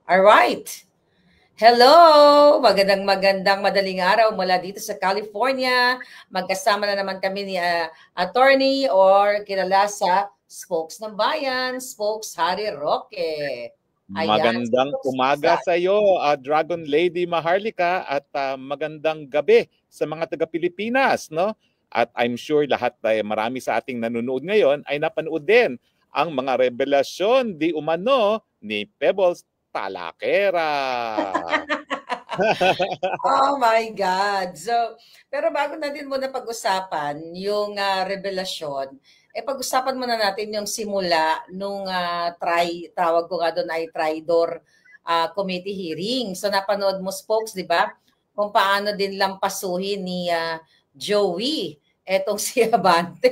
Alright. Hello! Magandang madaling araw mula dito sa California. Magkasama na naman kami ni attorney or kilala sa Spokes ng Bayan, Spokes Harry Roque. Ayan, Magandang Spokes, umaga sa iyo, Dragon Lady Maharlika, at magandang gabi sa mga taga-Pilipinas, no? At I'm sure lahat marami sa ating nanonood ngayon ay napanood din ang mga revelasyon di umano ni Pebbles Talakera. Oh my God. So, pero bago natin muna pag-usapan yung revelasyon, pag-usapan muna natin yung simula nung tawag ko nga doon ay Tridor committee hearing. So, napanood mo, Spokes, di ba? Kung paano din lampasuhin ni Joey etong si Abante.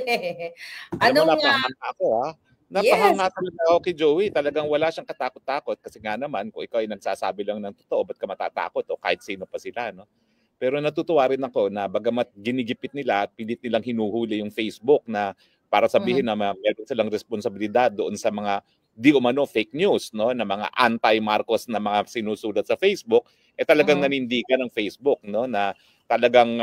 Alam mo, Anong, napahanga ako, ha? yes, Napahanga talaga ako kay Joey. Talagang wala siyang katakot-takot kasi nga naman, kung ikaw ay nagsasabi lang ng totoo, ba't ka matatakot o kahit sino pa sila, no? Pero natutuwa rin ako na bagamat ginigipit nila at pilit nilang hinuhuli yung Facebook na para sabihin na meron silang responsibilidad doon sa mga di umano fake news, no, na mga anti-Marcos na mga sinusulat sa Facebook, talagang nanindigan ng Facebook, no, na talagang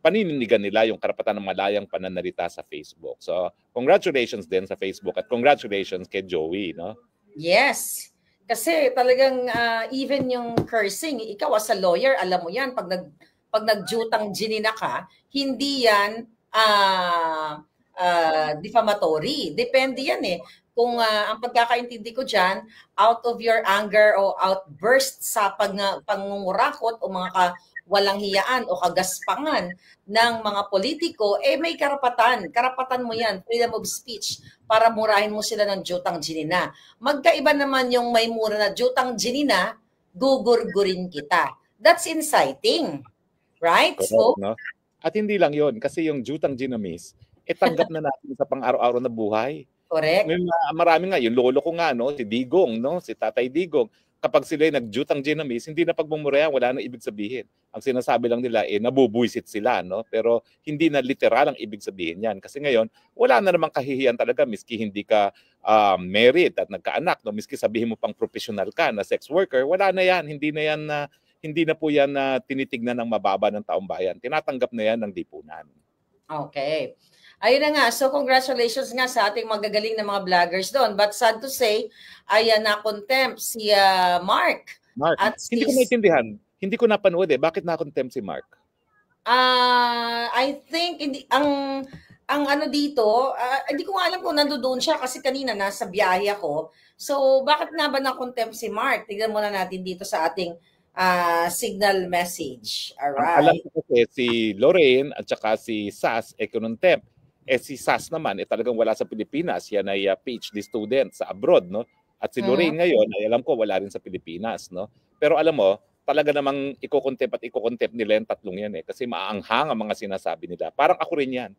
panindigan nila yung karapatan ng malayang pananalita sa Facebook. So, congratulations din sa Facebook at congratulations kay Joey, no? yes. Kasi talagang even yung cursing, ikaw as a lawyer, alam mo yan, pag nagjutang ginina ka, hindi yan defamatory. Depende yan eh. Kung ang pagkakaintindi ko dyan, out of your anger o outburst sa pangungurakot o mga walang hiyaan o kagaspangan ng mga politiko, may karapatan. Karapatan mo yan, freedom of speech, para murahin mo sila ng jutang ginina. Magkaiba naman yung may mura na jutang ginina, gugurgurin kita. That's inciting. Right? Correct, no? At hindi lang yon, kasi yung jutang ginamis, tanggap na natin sa pang-araw-araw na buhay. Correct. Marami nga, yung lolo ko nga, no, si Digong, no, si Tatay Digong, kapag sila nagjutang ginamis, hindi na pagmumurayan, wala nang ibig sabihin. Ang sinasabi lang nila, nabubuisit sila, no? Pero hindi na literal ang ibig sabihin yan. Kasi ngayon, wala na namang kahihiyan talaga, miski hindi ka married at nagkaanak, no? Miski sabihin mo pang professional ka na sex worker, wala na yan. Hindi na po yan na tinitignan ng mababa ng taong bayan. Tinatanggap na yan ng lipunan. Okay. Ayun na nga. So, congratulations nga sa ating magagaling na mga vloggers doon. But sad to say, ay na-contempt si Mark. Mark, at hindi ko maintindihan. Hindi ko napanood Bakit na-contempt si Mark? I think ang ano dito, hindi ko nga alam kung nandoon siya kasi kanina nasa biyahe ako. So, bakit nga ba na-contempt si Mark? Tignan muna natin dito sa ating signal message. Alright. Alam ko kasi si Lorraine at saka si Sas contempt. Si Sas naman talagang wala sa Pilipinas. Yan ay PhD student sa abroad, no? At si Lorraine ngayon ay alam ko wala rin sa Pilipinas, no? Pero alam mo, talaga namang iko-contempt nila yung tatlong yan kasi maaanghang ang mga sinasabi nila. Parang ako rin yan.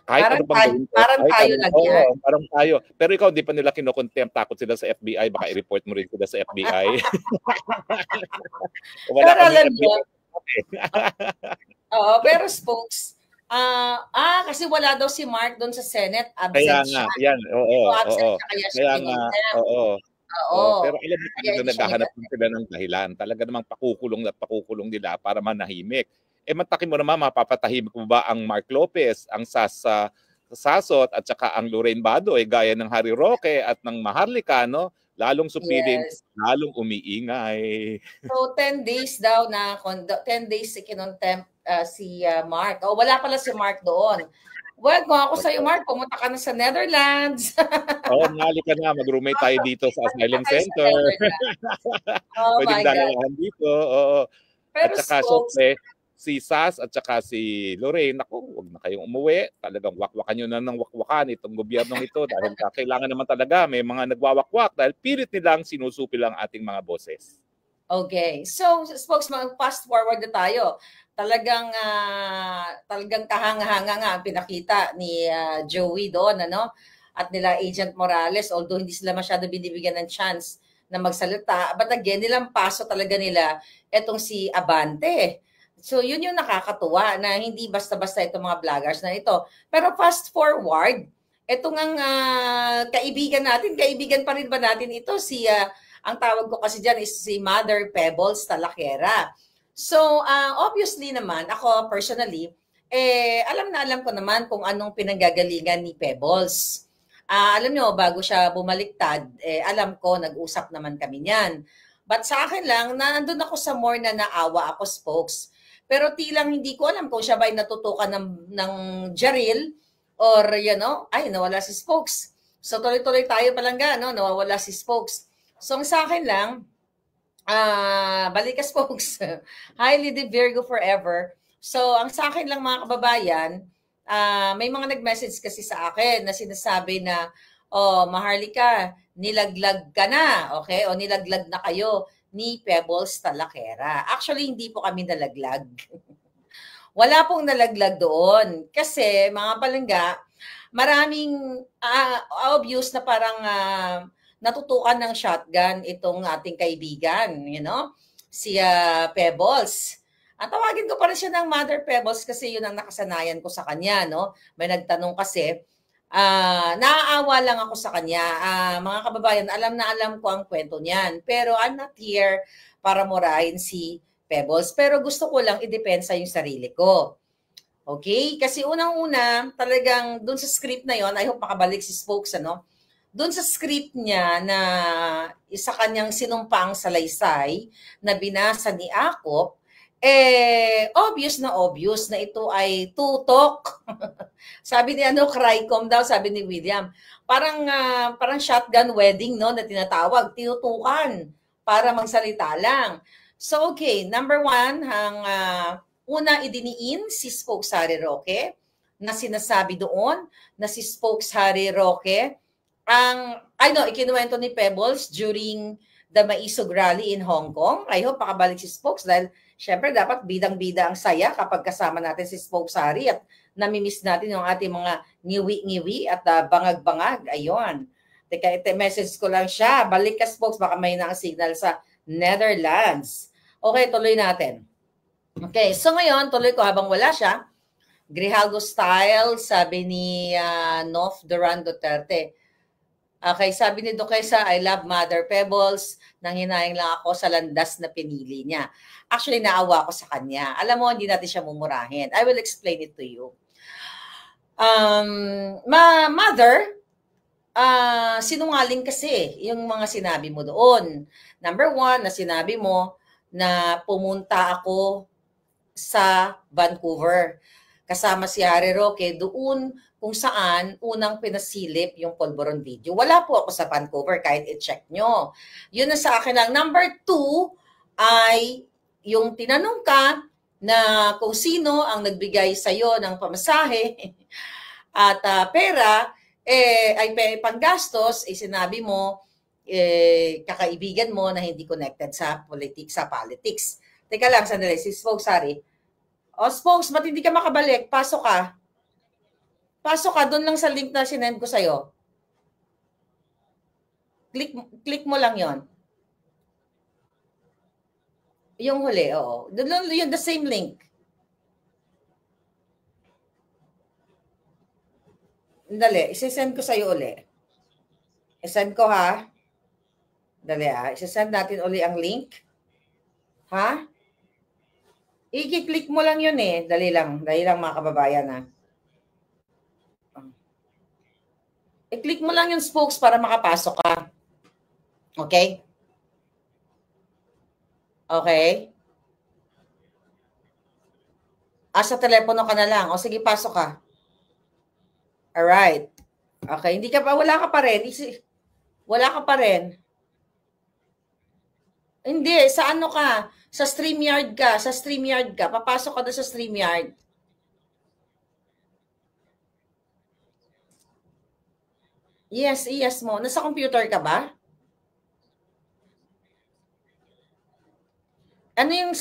Kahit parang ano bang gawin ko, parang tayo lang yan. Parang tayo. Pero ikaw, di pa nila kino-contempt, takot sila sa FBI, baka i-report mo rin sila sa FBI. Wala pero alam FBI. Oo, pero Spokes, kasi wala daw si Mark doon sa Senate. Kaya nga, yan. Oo. Kaya Kaya nga, oo. Pero alam mo, talagang naghahanap sila ng dahilan. Talaga namang pakukulong nila para manahimik. Matakin mo naman, mapapatahimik mo ba ang Mark Lopez, ang Sasot, at saka ang Lorraine Badoy, gaya ng Harry Roque at ng Maharlika, no? Lalong supiling, lalong umiingay. So, 10 days daw 10 days kinontempt si Mark. Wala pala si Mark doon. Well, kung ako sa'yo, Mark, pumunta ka na sa Netherlands. Ngali ka na. Mag-roommate tayo dito sa Asylum Center. Pwedeng dalawahan dito. Oo. At saka, syempre, si Sas at saka si Lorraine, huwag na kayong umuwi. Talagang wakwakan nyo na ng wakwakan itong gobyernong ito dahil kailangan naman talaga may mga nagwawakwak dahil pilit nilang sinusupil ang ating mga boses. Okay. So, spokesman, fast forward na tayo. Talagang kahanga-hanga nga ang pinakita ni Joey doon, ano? At nila Agent Morales, although hindi sila masyado binibigyan ng chance na magsalita. But again, nilampaso talaga nila etong si Abante. So, yun yung nakakatuwa na hindi basta-basta itong mga vloggers na ito. Pero fast forward, ito ngang kaibigan natin, kaibigan pa rin ba natin ito, si Ang tawag ko kasi dyan is si Mother Pebbles Talakera. So, obviously naman, ako personally, alam na alam ko naman kung anong pinanggagalingan ni Pebbles. Alam nyo, bago siya bumaliktad, alam ko, nag-usap naman kami niyan. But sa akin lang, nandun ako sa more na naawa ako, Spokes. Pero tilang hindi ko alam kung siya ba ay natutukan ng Jaril or, ay, nawala si Spokes. So, tuloy-tuloy tayo palangga, no? Nawawala si Spokes. So, sa akin lang, balik ka, Spokes. Highly the Virgo forever. So, ang sa akin lang mga kababayan, may mga nag-message kasi sa akin na sinasabi na, Maharlika, nilaglag ka na, okay? O nilaglag na kayo ni Pebbles Talakera. Actually, hindi po kami nalaglag. Wala pong nalaglag doon. Kasi, mga palangga, maraming obvious na parang natutukan ng shotgun itong ating kaibigan, si Pebbles. Tawagin ko pa rin siya ng Mother Pebbles kasi yun ang nakasanayan ko sa kanya, no? May nagtanong kasi, naaawa lang ako sa kanya. Mga kababayan, alam na alam ko ang kwento niyan. Pero I'm not here para murahin si Pebbles. Pero gusto ko lang idepensa yung sarili ko. Okay? Kasi unang-una, talagang dun sa script na yon, I hope makabalik si Spokes, Dun sa script niya na isa kanyang sinumpang salaysay na binasa ni Akop, obvious na ito ay tutok. Sabi ni Crycom daw, sabi ni William. Parang shotgun wedding, no, na tinatawag, tinutukan para magsalita lang. So, okay, number one, una idiniin si Spokes Harry Roque na sinasabi doon na si Spokes Harry Roque ikinuwento ni Pebbles during the Maisog Rally in Hong Kong. I hope makabalik si Spokes dahil syempre dapat bidang-bida ang saya kapag kasama natin si Spokes Harry at namimiss natin yung ating mga ngiwi-ngiwi at bangag-bangag. Ayun. Teka, message ko lang siya. Balik ka, Spokes, baka may na signal sa Netherlands. Okay, tuloy natin. Okay, so ngayon, tuloy ko habang wala siya. Grijaldo style, sabi ni Nof Duran Duterte. Okay, sabi ni Duquesa, I love Mother Pebbles. Nanghinayang lang ako sa landas na pinili niya. Actually, naawa ko sa kanya. Alam mo, hindi natin siya mumurahin. I will explain it to you. Mother, sinungaling kasi yung mga sinabi mo doon. Number one, na sinabi mo na pumunta ako sa Vancouver. Kasama si Harry Roque doon kung saan unang pinasilip yung Polvoron video. Wala po ako sa Vancouver kahit i-check nyo. Yun na sa akin lang. Number two ay yung tinanong ka na kung sino ang nagbigay sa'yo ng pamasahe at pera, ay panggastos, sinabi mo, kakaibigan mo na hindi connected sa politics. Teka lang, sandali, si Spokes, sorry. Spokes, ba't hindi ka makabalik? Pasok ka. Pasok ka, doon lang sa link na sinend ko sa'yo. Click mo lang yon. Yung huli, oo. Doon yung the same link. Dali, isisend ko sa'yo uli. Isend ko ha. Dali isisend natin uli ang link. Ha? I-click mo lang yun eh. Dali lang mga kababayan ha. I-click mo lang yung Spokes para makapasok ka. Okay? Okay? Sa telepono ka na lang. O sige, pasok ka. Alright. Okay, wala ka pa rin. Wala ka pa rin. Hindi, sa ano ka? Sa StreamYard ka. Papasok ka doon sa StreamYard. Yes mo. Nasa computer ka ba? Ano yung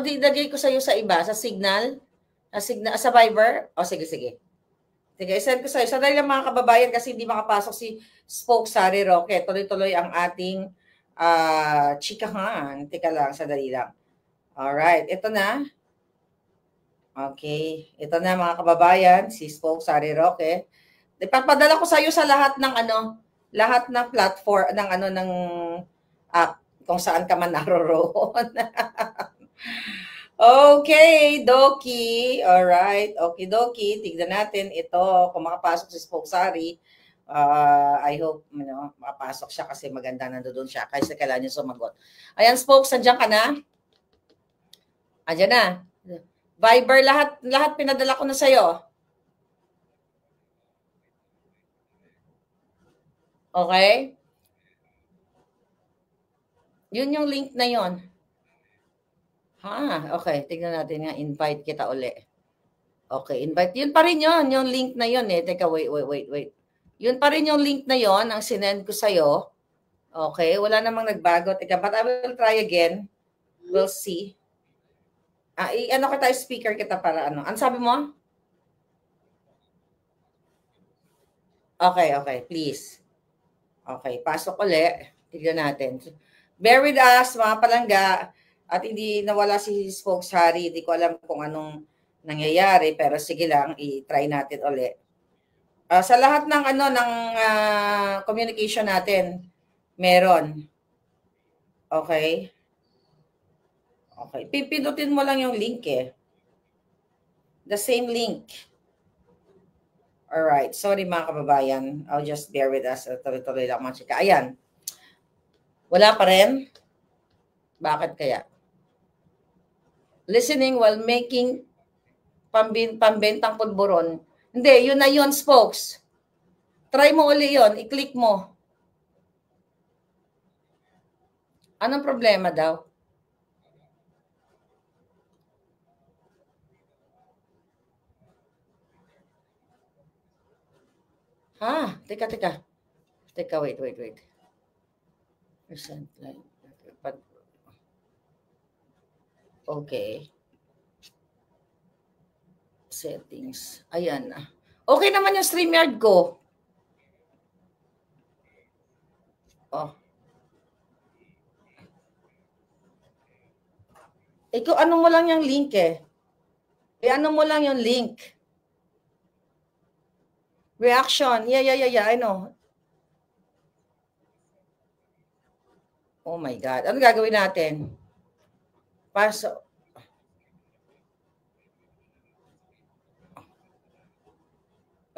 dilagay ko sa iyo sa iba, sa Signal, sa Viber. Sige. Sige, send ko sa iyo. Sadali lang mga kababayan kasi hindi makapasok si Spokes Harry Roque. Tuloy-tuloy ang ating chikahan. Teka lang, sadali lang. Alright, ito na. Okay, ito na mga kababayan, si Spokes Harry Roque. Ipapadala ko sa iyo sa lahat ng lahat ng platform ng ano ng app kung saan ka man naroroon. Okay, Doki. All right. Okay, Doki. Tignan natin ito kung makapasok si Spoke Sari. I hope makapasok siya kasi maganda nandoon siya. Kaysa kailangan niya sumagot. Ayan, Spoke, sandiyan ka na? Andiyan na. Viber, lahat pinadala ko na sa'yo. Okay? Yun yung link na yon. Okay. Tignan natin nga. Invite kita uli. Okay, invite. Yun pa rin yun. Yung link na yun eh. Teka, wait. Yun pa rin yung link na yon ang sinend ko sa'yo. Okay, wala namang nagbago. Teka, but I will try again. We'll see. Ano kita, speaker kita para ano. Ano sabi mo? Okay, please. Okay, pasok uli. Tignan natin. Bear with us, mga palangga. At hindi nawala si Spoke Sari. Hindi ko alam kung anong nangyayari. Pero sige lang, i-try natin uli. Sa lahat ng communication natin, meron. Okay. Pipindutin mo lang yung link eh. The same link. Alright. Sorry mga kababayan. I'll just bear with us. Tuloy-tuloy lang mga chika. Ayan. Wala pa rin? Bakit kaya? Listening while making pambentang pulburon. Hindi, yun na yun, Spokes. Try mo uli yun. I-click mo. Anong problema daw? Teka. Teka, wait. Percent line. Okay. Settings. Ayan na. Okay naman yung StreamYard ko. Ikaw, ano mo lang yung link eh. Ano mo lang yung link. Reaction. Yeah, I know. Oh my God. Ano gagawin natin? Pasok.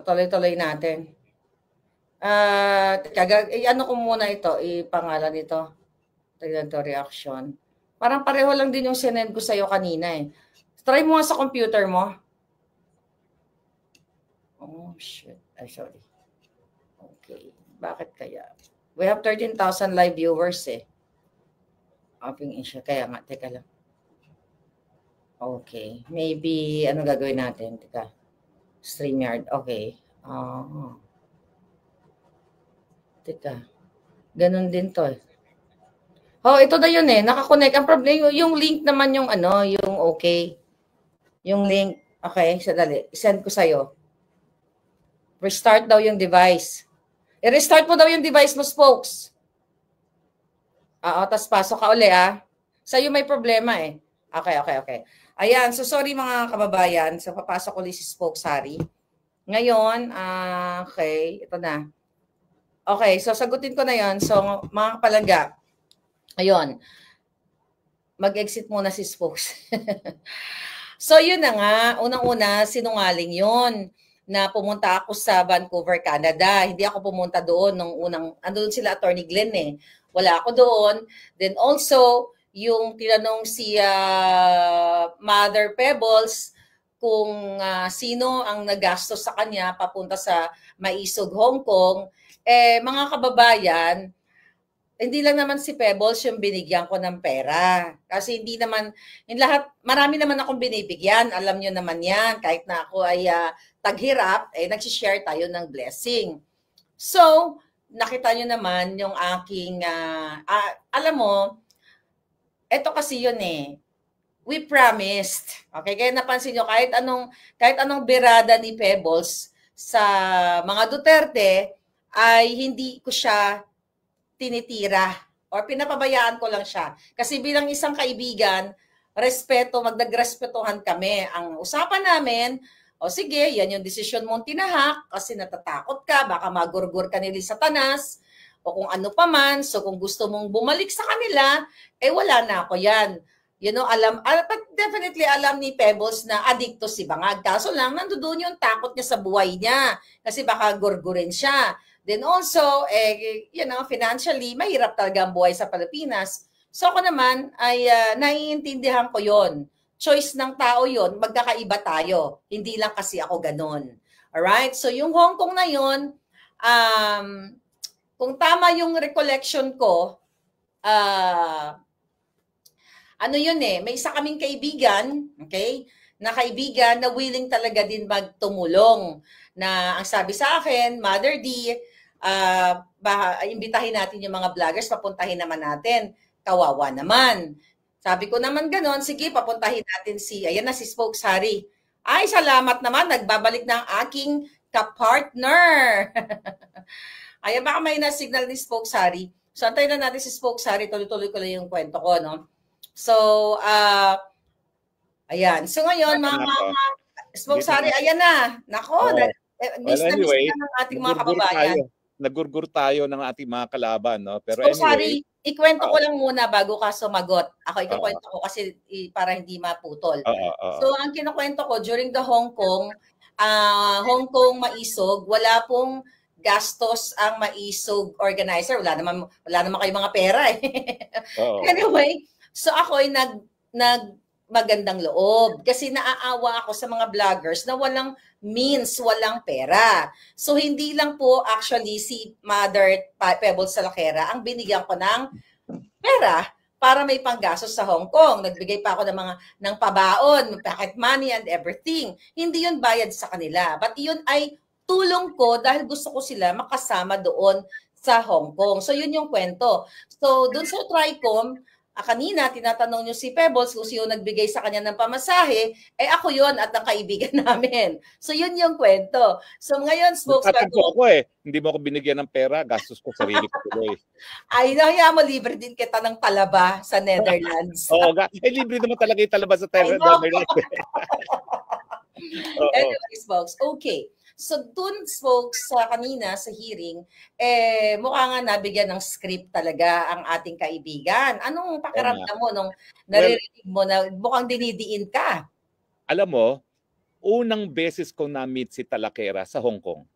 Tuloy-tuloy natin. Ano ko muna ito? Ipangalan ito. Tignan to, reaction. Parang pareho lang din yung sinend ko sa'yo kanina eh. Try mo nga sa computer mo. Oh, shit. Sorry. Okay. Bakit kaya? We have 13,000 live viewers eh. Upping issue. Kaya nga, teka lang. Okay. Maybe, ano gagawin natin? Teka. StreamYard. Okay. Teka. Ganun din to eh. Ito na yun eh. Nakakonect. Ang problem, yung link naman yung yung okay. Yung link. Okay, sadali. Send ko sa'yo. Restart daw yung device. I-restart mo daw yung device mo, Spokes. Tapos pasok ka uli Sa'yo may problema eh. Okay. Ayan, so sorry mga kababayan. So papasok ulit si Spoke Sari. Ngayon, okay, ito na. Okay, so sagutin ko na yon. So mga kapalangga, ayun, mag-exit muna si Spokes. So yun na nga, unang-una, sinungaling yun na pumunta ako sa Vancouver, Canada. Hindi ako pumunta doon nung unang, andun sila Attorney Glenn eh. Wala ako doon. Then also, yung tinanong si Mother Pebbles kung sino ang nagastos sa kanya papunta sa Maisog, Hong Kong, mga kababayan, hindi lang naman si Pebbles yung binigyan ko ng pera. Kasi hindi naman, marami naman akong binibigyan. Alam nyo naman yan. Kahit na ako ay taghirap, nagsishare tayo ng blessing. So, nakita nyo naman yung aking, alam mo, eto kasi yun eh. We promised. Okay, kaya napansin nyo, kahit anong birada ni Pebbles sa mga Duterte, ay hindi ko siya tinitira or pinapabayaan ko lang siya. Kasi bilang isang kaibigan, magdagrespetuhan kami. Ang usapan namin, O sige, yan yung desisyon mong tinahak kasi natatakot ka, baka magurgur ka nila sa tanas o kung ano pa man. So kung gusto mong bumalik sa kanila, wala na ako yan. But definitely alam ni Pebbles na adikto si Bangag. Kaso lang, nandoon yung takot niya sa buhay niya kasi baka gurgurin siya. Then also, financially, mahirap talaga ang buhay sa Pilipinas. So ako naman ay naiintindihan ko yon. Choice ng tao yon, magkakaiba tayo. Hindi lang kasi ako ganon. Alright? So yung Hong Kong na yon, kung tama yung recollection ko, may isa kaming kaibigan, okay? Na kaibigan na willing talaga din magtumulong. Na ang sabi sa akin, Mother D, imbitahin natin yung mga vloggers, papuntahin naman natin. Kawawa naman. Sabi ko naman ganon, sige, papuntahin natin si Spokes Harry. Ay, salamat naman, nagbabalik na ang aking kapartner. Ay, baka may na-signal ni Spokes Harry. So, antayin na natin si Spokes Harry, tuloy-tuloy ko lang yung kwento ko, no? So, ayan. So, ngayon, mga Spokes Harry, ayan na. Nako, miss na ng ating mga kababayan. Nagurgur tayo ng ating mga kalaban, no? Pero Spokes Harry, ikwento ko lang muna bago ka sumagot. Ako ikukwento ko kasi para hindi maputol. So, ang kinukwento ko, during the Hong Kong Maisog, wala pong gastos ang Maisog organizer. Wala naman kayong mga pera eh. Anyway, so ako ay magandang loob kasi naaawa ako sa mga vloggers na walang means, walang pera. So hindi lang po actually si Mother Pebbles Salakera ang binigyan ko ng pera para may panggastos sa Hong Kong. Nagbigay pa ako ng pabaon, pocket money and everything. Hindi yun bayad sa kanila. But yun ay tulong ko dahil gusto ko sila makasama doon sa Hong Kong. So yun yung kwento. So doon sa Tricom, kanina, tinatanong nyo si Pebbles kung sino nagbigay sa kanya ng pamasahe, ako yon at ang kaibigan namin. So, yun yung kwento. So, ngayon, spokesperson... ako hindi mo ako binigyan ng pera, gastos ko sarili ko tuloy. Ay, nahiya mo, libre din kita ng talaba sa Netherlands. Libre naman talaga yung talaba sa Netherlands. Anyway, spokes, okay. So, dun, folks, kanina sa hearing, mukha nga nabigyan ng script talaga ang ating kaibigan. Anong pakiramdam mo nung naririnig mo na mukhang dinidiin ka? Alam mo, unang beses ko na-meet si Talakera sa Hong Kong.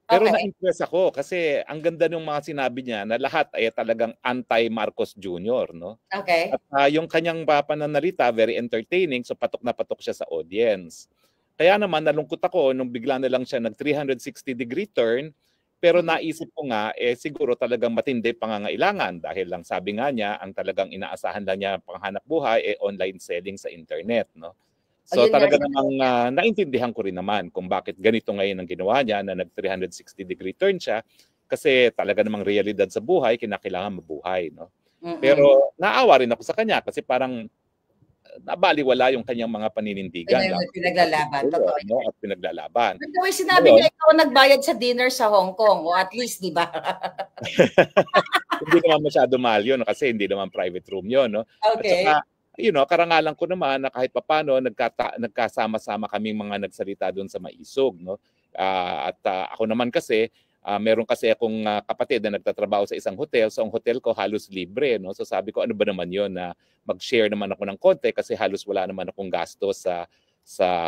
Pero na-impress ako kasi ang ganda ng mga sinabi niya na lahat ay talagang anti-Marcos Jr., no? Okay. At yung kanyang pananalita, very entertaining, so patok na patok siya sa audience. Kaya naman nalungkot ako nung bigla na lang siya nag 360-degree turn, pero naisip ko nga siguro talagang matindi pangangailangan dahil lang sabi nga niya ang talagang inaasahan lang niya panghanap buhay online selling sa internet, no. So talaga namang naintindihan ko rin naman kung bakit ganito ngayon ang ginawa niya na nag 360-degree turn siya kasi talaga namang realidad sa buhay kinakailangan mabuhay, no. Pero naawa rin ako sa kanya kasi parang nabaliwala yung kanyang mga paninindigan. Pinaglalaban. Totoo. No? At pinaglalaban. Pero sinabi niya ikaw nagbayad sa dinner sa Hong Kong. O at least, di ba? Hindi naman masyado mahal yun kasi hindi naman private room yun. No? Okay. At saka, karangalan ko naman na kahit papano nagkasama-sama kaming mga nagsalita doon sa Maisog. No? Ako naman kasi, meron kasi akong kapatid na nagtatrabaho sa isang hotel. So ang hotel ko halos libre. No? So sabi ko, ano ba naman yun na mag-share naman ako ng konti kasi halos wala naman akong gasto sa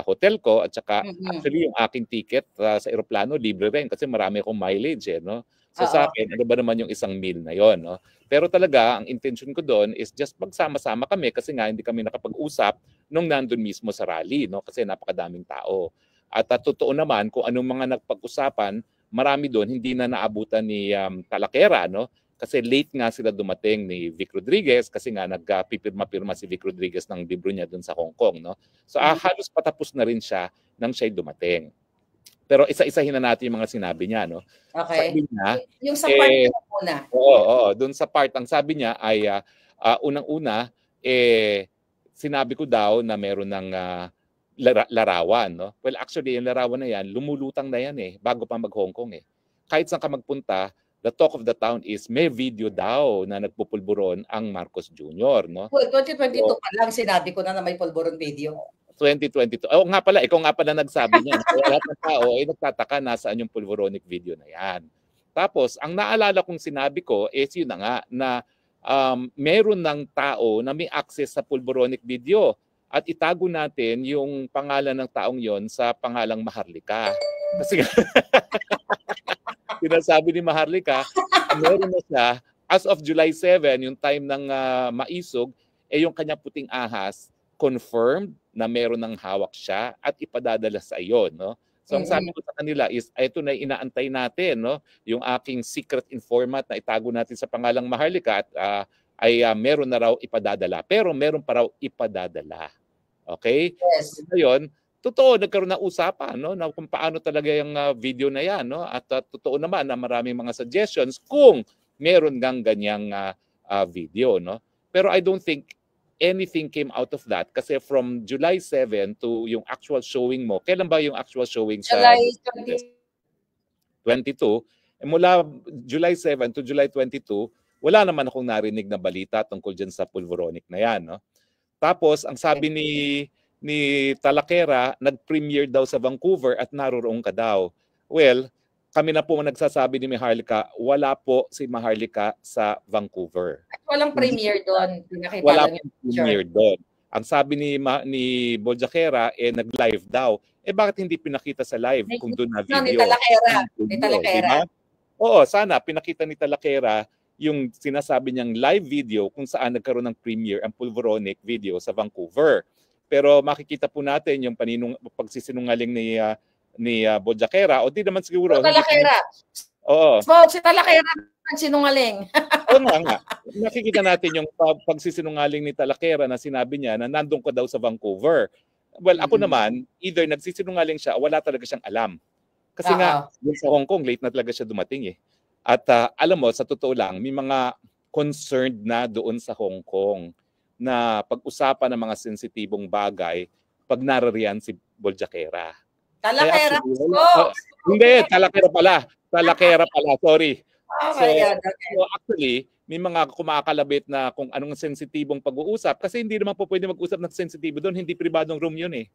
hotel ko. At saka actually yung aking ticket sa aeroplano libre rin kasi marami akong mileage. No? So sa akin, ano ba naman yung isang meal na yon? No? Pero talaga, ang intention ko doon is just magsama-sama kami kasi nga hindi kami nakapag-usap nung nandun mismo sa rally. No? Kasi napakadaming tao. At totoo naman kung anong mga nagpag-usapan, marami doon hindi na naabutan ni Talakera, no? Kasi late nga sila dumating ni Vic Rodriguez kasi nga nagpipirma-pirma si Vic Rodriguez ng libro niya doon sa Hong Kong, no? So halos patapos na rin siya nang siya'y dumating. Pero isa-isahin na natin yung mga sinabi niya, no? Okay. Sabi niya, yung sa part na muna. Oo, doon sa part ang sabi niya ay unang-una sinabi ko daw na meron ng larawan, no? Well, actually, yung larawan na yan, lumulutang na yan bago pa mag-Hong Kong Kahit saan ka magpunta, the talk of the town is may video daw na nagpupulburon ang Marcos Jr., no? Well, 2022 pa lang sinabi ko na may pulburon video. 2022. Oh, nga pala, ikaw nga pala nagsabi niyan. Kaya lahat ng tao ay nagtataka nasaan yung pulvoronic video na yan. Tapos, ang naalala kong sinabi ko is yun na nga na meron ng tao na may access sa pulvoronic video at itago natin yung pangalan ng taong yon sa pangalang Maharlika. Kasi sinasabi ni Maharlika, meron na siya as of July 7, yung time ng maisog, yung kanya puting ahas confirmed na meron ng hawak siya at ipadadala sa iyo, no? So ang sabi ko sa kanila is ito na inaantay natin, no? Yung aking secret informant na itago natin sa pangalang Maharlika at ay meron na raw ipadadala. Pero meron pa raw ipadadala. Okay? Yes. Ngayon, totoo nagkaroon ng usapan, no, na kung paano talaga yung video na yan, no? At totoo naman na maraming mga suggestions kung meron ngang ganyang video, no? Pero I don't think anything came out of that kasi from July 7 to yung actual showing mo. Kailan ba yung actual showing sa July 22? Mula July 7 to July 22, wala naman akong narinig na balita tungkol dyan sa pulvoronic na yan, no? Tapos ang sabi ni Talakera, nag-premiere daw sa Vancouver at naroroon ka daw. Well, kami na po nagsasabi ni Maharlika, wala po si Maharlika sa Vancouver. At walang premiere doon. Wala pong premiere doon. Ang sabi ni Boljakera, nag-live daw. Bakit hindi pinakita sa live kung doon na video? Ni Talakera. Ni Talakera. Diba? Oo, sana pinakita ni Talakera yung sinasabi niyang live video kung saan nagkaroon ng premiere ang pulvoronic video sa Vancouver. Pero makikita po natin yung pagsisinungaling ni Boljakera o di naman siguro. Talakera. Oo. Si Talakera ang sinungaling. Oo nga. Nakikita natin yung pagsisinungaling ni Talakera na sinabi niya na nandun ko daw sa Vancouver. Well, ako naman, either nagsisinungaling siya o wala talaga siyang alam. Kasi nga, sa Hong Kong, late na talaga siya dumating eh. At alam mo, sa totoo lang, may mga concerned na doon sa Hong Kong na pag-usapan ng mga sensitibong bagay pag narariyan si Boljakera. Talakera. Hindi, Talakera pala. Talakera pala, sorry. Okay. So actually, may mga kumakalabit na kung anong sensitibong pag-uusap kasi hindi naman po pwede mag-usap ng sensitibo doon, hindi pribadong room yun eh.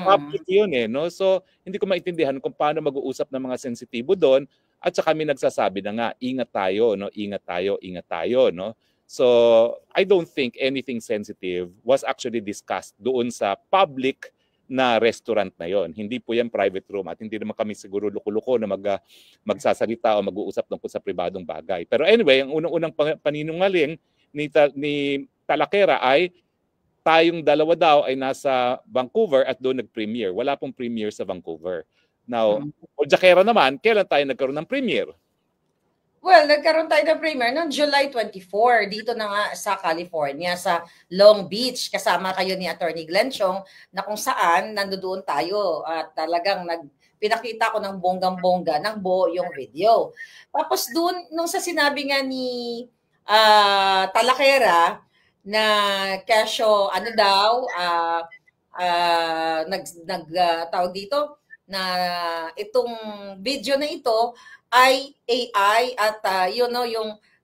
Public yun eh, no? So hindi ko maintindihan kung paano mag-uusap ng mga sensitibo doon at saka kami nagsasabi na nga, ingat tayo, no? Ingat tayo, no? So I don't think anything sensitive was actually discussed doon sa public na restaurant na yon. Hindi po yan private room at hindi naman kami siguro luko-luko na magsasalita o mag-uusap tungkol sa pribadong bagay. Pero anyway, ang unang-unang paninungaling ni Talakera ay tayong dalawa daw ay nasa Vancouver at doon nag-premiere. Wala pong premiere sa Vancouver. Now, Boljakera naman, kailan tayo nagkaroon ng premiere? Well, nagkaroon tayo ng premiere noong July 24 dito na nga sa California, sa Long Beach. Kasama kayo ni Attorney Glenn Chong na kung saan nandoon tayo at talagang pinakita ko ng bonggang-bongga ng buo yung video. Tapos doon, nung sa sinabi nga ni Talakera na kesyo tawag dito na itong video na ito ay AI at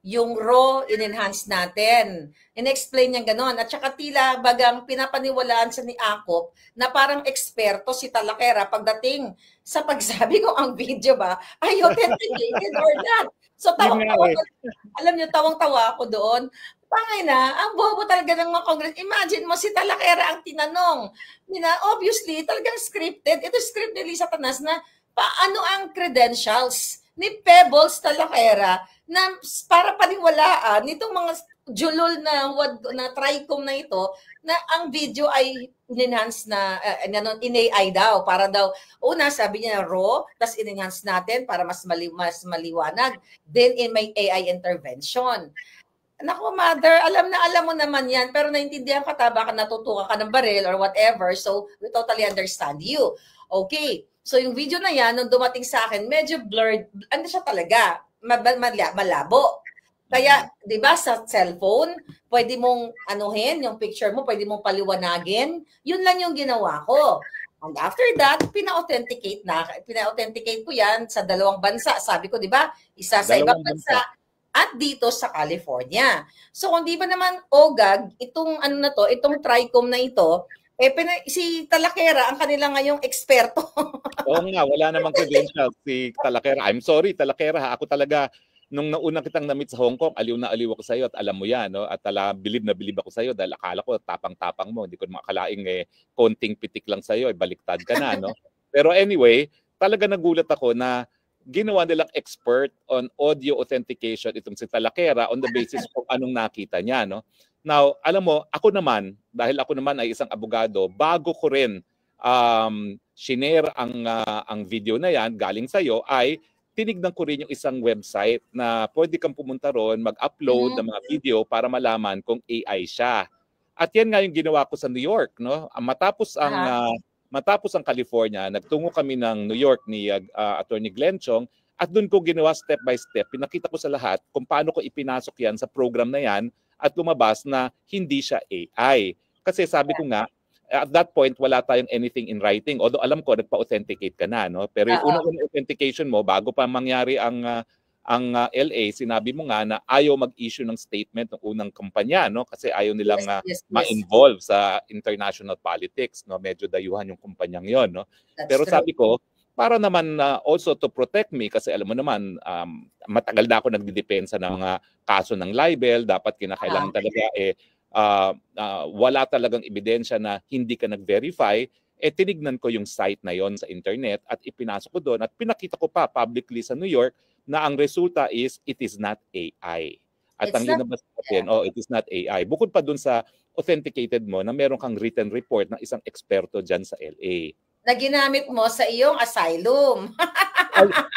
yung raw in-enhance natin. In-explain niya gano'n. At saka tila bagang pinapaniwalaan sa ni Akop na parang eksperto si Talakera pagdating sa pagsabi ko ang video ba ay authenticated or not. So tawang-tawa, alam niyo, tawang-tawa ako doon. Pangay na, ang bobo talaga ng mga Congress. Imagine mo, si Talakera ang tinanong. Obviously, talagang scripted. Ito script ni Lisa Tanas na paano ang credentials ni Pebbles Talakera na para paniwalaan nitong mga julol na TRICOM na ito na ang video ay in-enhance na in-AI daw para daw una sabi niya raw tas in-enhance natin para mas maliwanag then in may AI intervention. Naku, mother, alam mo naman yan, pero naintindihan ka baka natutukan ka ng baril or whatever, so we totally understand you. Okay, so yung video na yan, nung dumating sa akin, medyo blurred, ano siya talaga, malabo. Kaya, di ba, sa cellphone, pwede mong anuhin, yung picture mo, pwede mong paliwanagin, yun lang yung ginawa ko. And after that, pina-authenticate ko yan sa dalawang bansa. Sabi ko, di ba, isa sa ibang bansa, at dito sa California. So kung di ba naman OGAG, itong itong TRICOM na ito, Si Talakera ang kanila ngayong eksperto. Oo nga, wala namang credentials si Talakera. I'm sorry, Talakera. Ako talaga, nung nauna kitang na-meet sa Hong Kong, aliw na aliw ako sa iyo at alam mo yan. No? At bilib na bilib ako sa iyo dahil akala ko tapang-tapang mo. Hindi ko makakalaing konting pitik lang sa iyo, baliktad ka na. No? Pero anyway, talaga nagulat ako na ginawa nilang expert on audio authentication itong si Talakera on the basis kung anong nakita niya. No? Now, alam mo, ako naman, dahil ako naman ay isang abogado, bago ko rin shinare ang video na yan galing sa iyo, ay tinignan ko rin yung isang website na pwede kang pumunta ron, mag-upload ng mga video para malaman kung AI siya. At yan nga yung ginawa ko sa New York. No? Matapos ang California, nagtungo kami ng New York ni Attorney Glenn Chong at doon ko ginawa step by step. Pinakita ko sa lahat kung paano ko ipinasok yan sa program na yan at lumabas na hindi siya AI. Kasi sabi ko nga, at that point, wala tayong anything in writing. Although alam ko, nagpa-authenticate ka na. No? Pero yung unang authentication mo, bago pa mangyari ang LA, sinabi mo nga na ayaw mag-issue ng statement ng unang kumpanya. No? Kasi ayaw nilang ma-involve sa international politics. No? Medyo dayuhan yung kumpanyang yon. No? Pero sabi ko, para naman also to protect me, kasi alam mo naman, matagal na ako nagdidepensa ng mga kaso ng libel, dapat kinakailangan talaga wala talagang ebidensya na hindi ka nag-verify, tinignan ko yung site na yon sa internet at ipinasok ko doon at pinakita ko pa publicly sa New York na ang resulta is it is not AI. At ang linabas natin, it is not AI. Bukod pa doon sa authenticated mo na meron kang written report ng isang eksperto dyan sa LA. Na ginamit mo sa iyong asylum.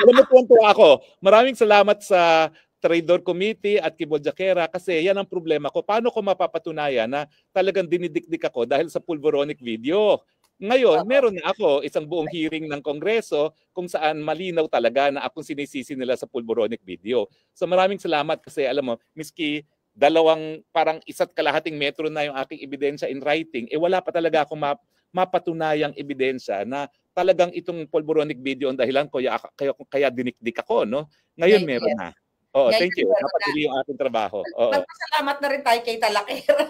Alam mo, tuwan-tuwa ako. Maraming salamat sa Traidor Committee at Kibol Jaquera kasi yan ang problema ko. Paano ko mapapatunayan na talagang dinidikdik ako dahil sa pulveronic video? Ngayon, meron na ako isang buong hearing ng Kongreso kung saan malinaw talaga na akong sinisisi nila sa pulveronic video. So maraming salamat kasi alam mo, miski parang 1.5 metro na yung aking ebidensya in writing, wala pa talaga akong mapatunayang ebidensya na talagang itong pulveronic video ang dahilan ko kaya dinikdik ako, no? Ngayon meron na. Thank you. Napadali yung ating trabaho. Magpasalamat na rin tayo kay Talakera.